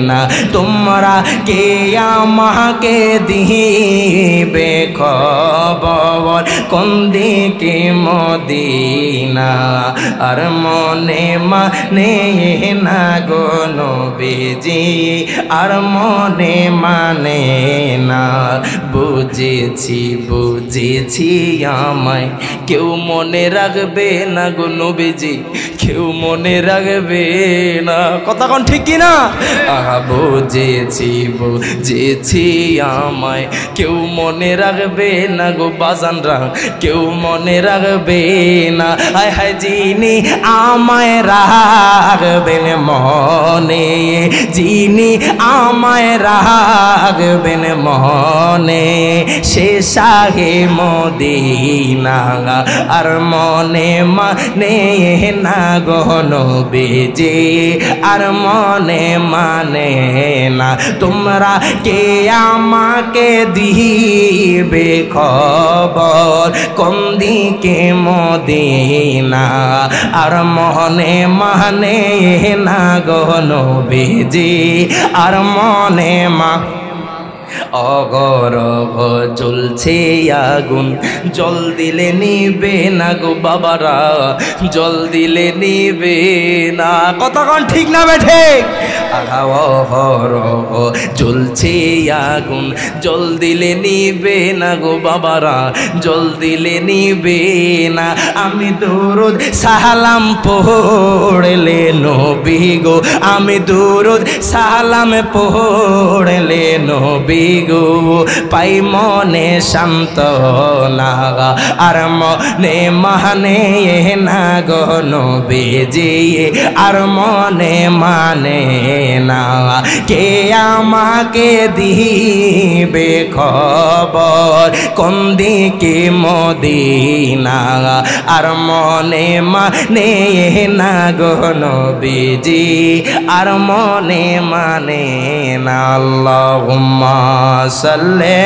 না। তোমরা কে আমাকে দিবে খবর কোন দিকে মদিনা, আর মনে মানে না গো নবীজি, আর মনে মানে না। বুঝেছি বুঝেছি আমায় কেউ মনে রাখবে না গো নবীজি, কেউ মনে রাখবে না। কথা কোন ঠিক কি না? আহা বুঝেছি বুঝেছি আমায় কেউ মনে রাখবে না গো বাজানরা, কেউ মনে রাখবে না। হায় হায় যিনি আমায় রাখবেন মনে, যিনি আমায় রাখবেন মনে, সে শাহে মদিনা, আর মনে মানে না গো নবীজি, আর মনে মানে না। তোমরা কে আমাকে দিবে খবর কোন দিকে মদিনা, আর মনে মানে না গো নবীজি, আর মনে অগরব জ্বলছে আগুন, জল দিলে নিবে না গো বাবারা, জল দিলে নিবে না। কতক্ষণ ঠিক না বেঠে? অগরব জ্বলছে আগুন, জল দিলে নিবে না গো বাবারা, জল দিলে নিবে না। আমি দুরুদ সালাম পড়লে নবী গো, আমি দুরুদ সালাম পড়লে নবী গো পাই মনে শান্ত না আর মনে মানে না গো নবীজি আর মনে মানে না কে আমাকে দিবে খবর কোন দিকে মদিনা আর মনে মানে না গো নবীজি আর মনে মানে না আল্লাহুম্মা সাল্লি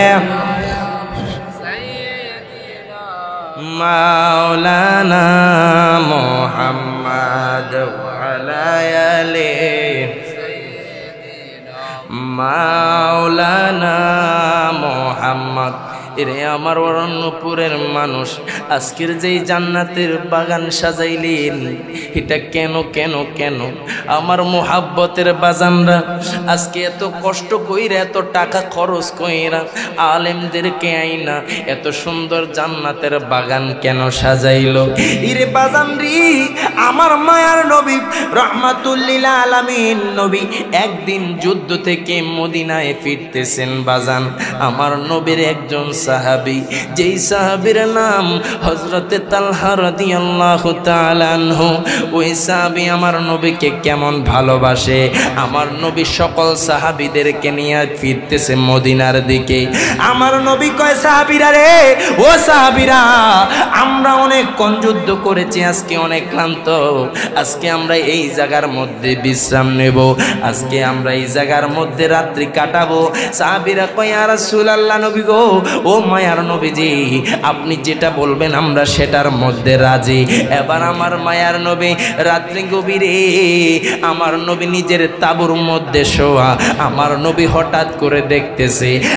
মাওলানা মুহাম্মদ ওয়া আলা আলি মাওলানা মুহাম্মদ। এরে আমার অরণ্যপুরের মানুষ, আজকের যেই জান্নাতের বাগান সাজাইলেন এটা কেন কেন কেন? আমার মোহাব্বতের বাজানরা আজকে এত কষ্ট কইরা এত টাকা খরচ কইরা আলেমদেরকে আইনা এত সুন্দর জান্নাতের বাগান কেন সাজাইলো? ইরে বাজান রে, আমার মায়ার নবী রহমাতুল্লিল আলামিন নবী একদিন যুদ্ধ থেকে মদিনায় ফিরতেছেন বাজান। আমার নবীর একজন সাহাবী, যেই সাহাবীর নাম হযরতে তালহা রাদিয়াল্লাহু তাআলা আনহু। ওই সাহাবী আমার নবীকে কেমন ভালোবাসে। আমার নবী সকল সাহাবীদেরকে নিয়ে ফিরতেছে মদিনার দিকে। আমার নবী কয়, সাহাবীরা রে, ও সাহাবীরা, আমরা অনেক কোন যুদ্ধ করেছি, আজকে অনেক ক্লান্ত, আজকে আমরা এই জায়গার মধ্যে বিশ্রাম নেব, আজকে আমরা এই জায়গার মধ্যে রাত্রি কাটাবো। সাহাবীরা কয়, ইয়া রাসূলুল্লাহ, নবী গো, ও মায়ার নবীজি, আপনি যেটা বলবেন আমরা সেটার মধ্যে রাজি। এবার আমার মায়ার নবী রাত্রি গভীরে আমার নবী নিজের তাঁবুর মধ্যে শোয়া। আমার নবী হঠাৎ করে দেখতেছে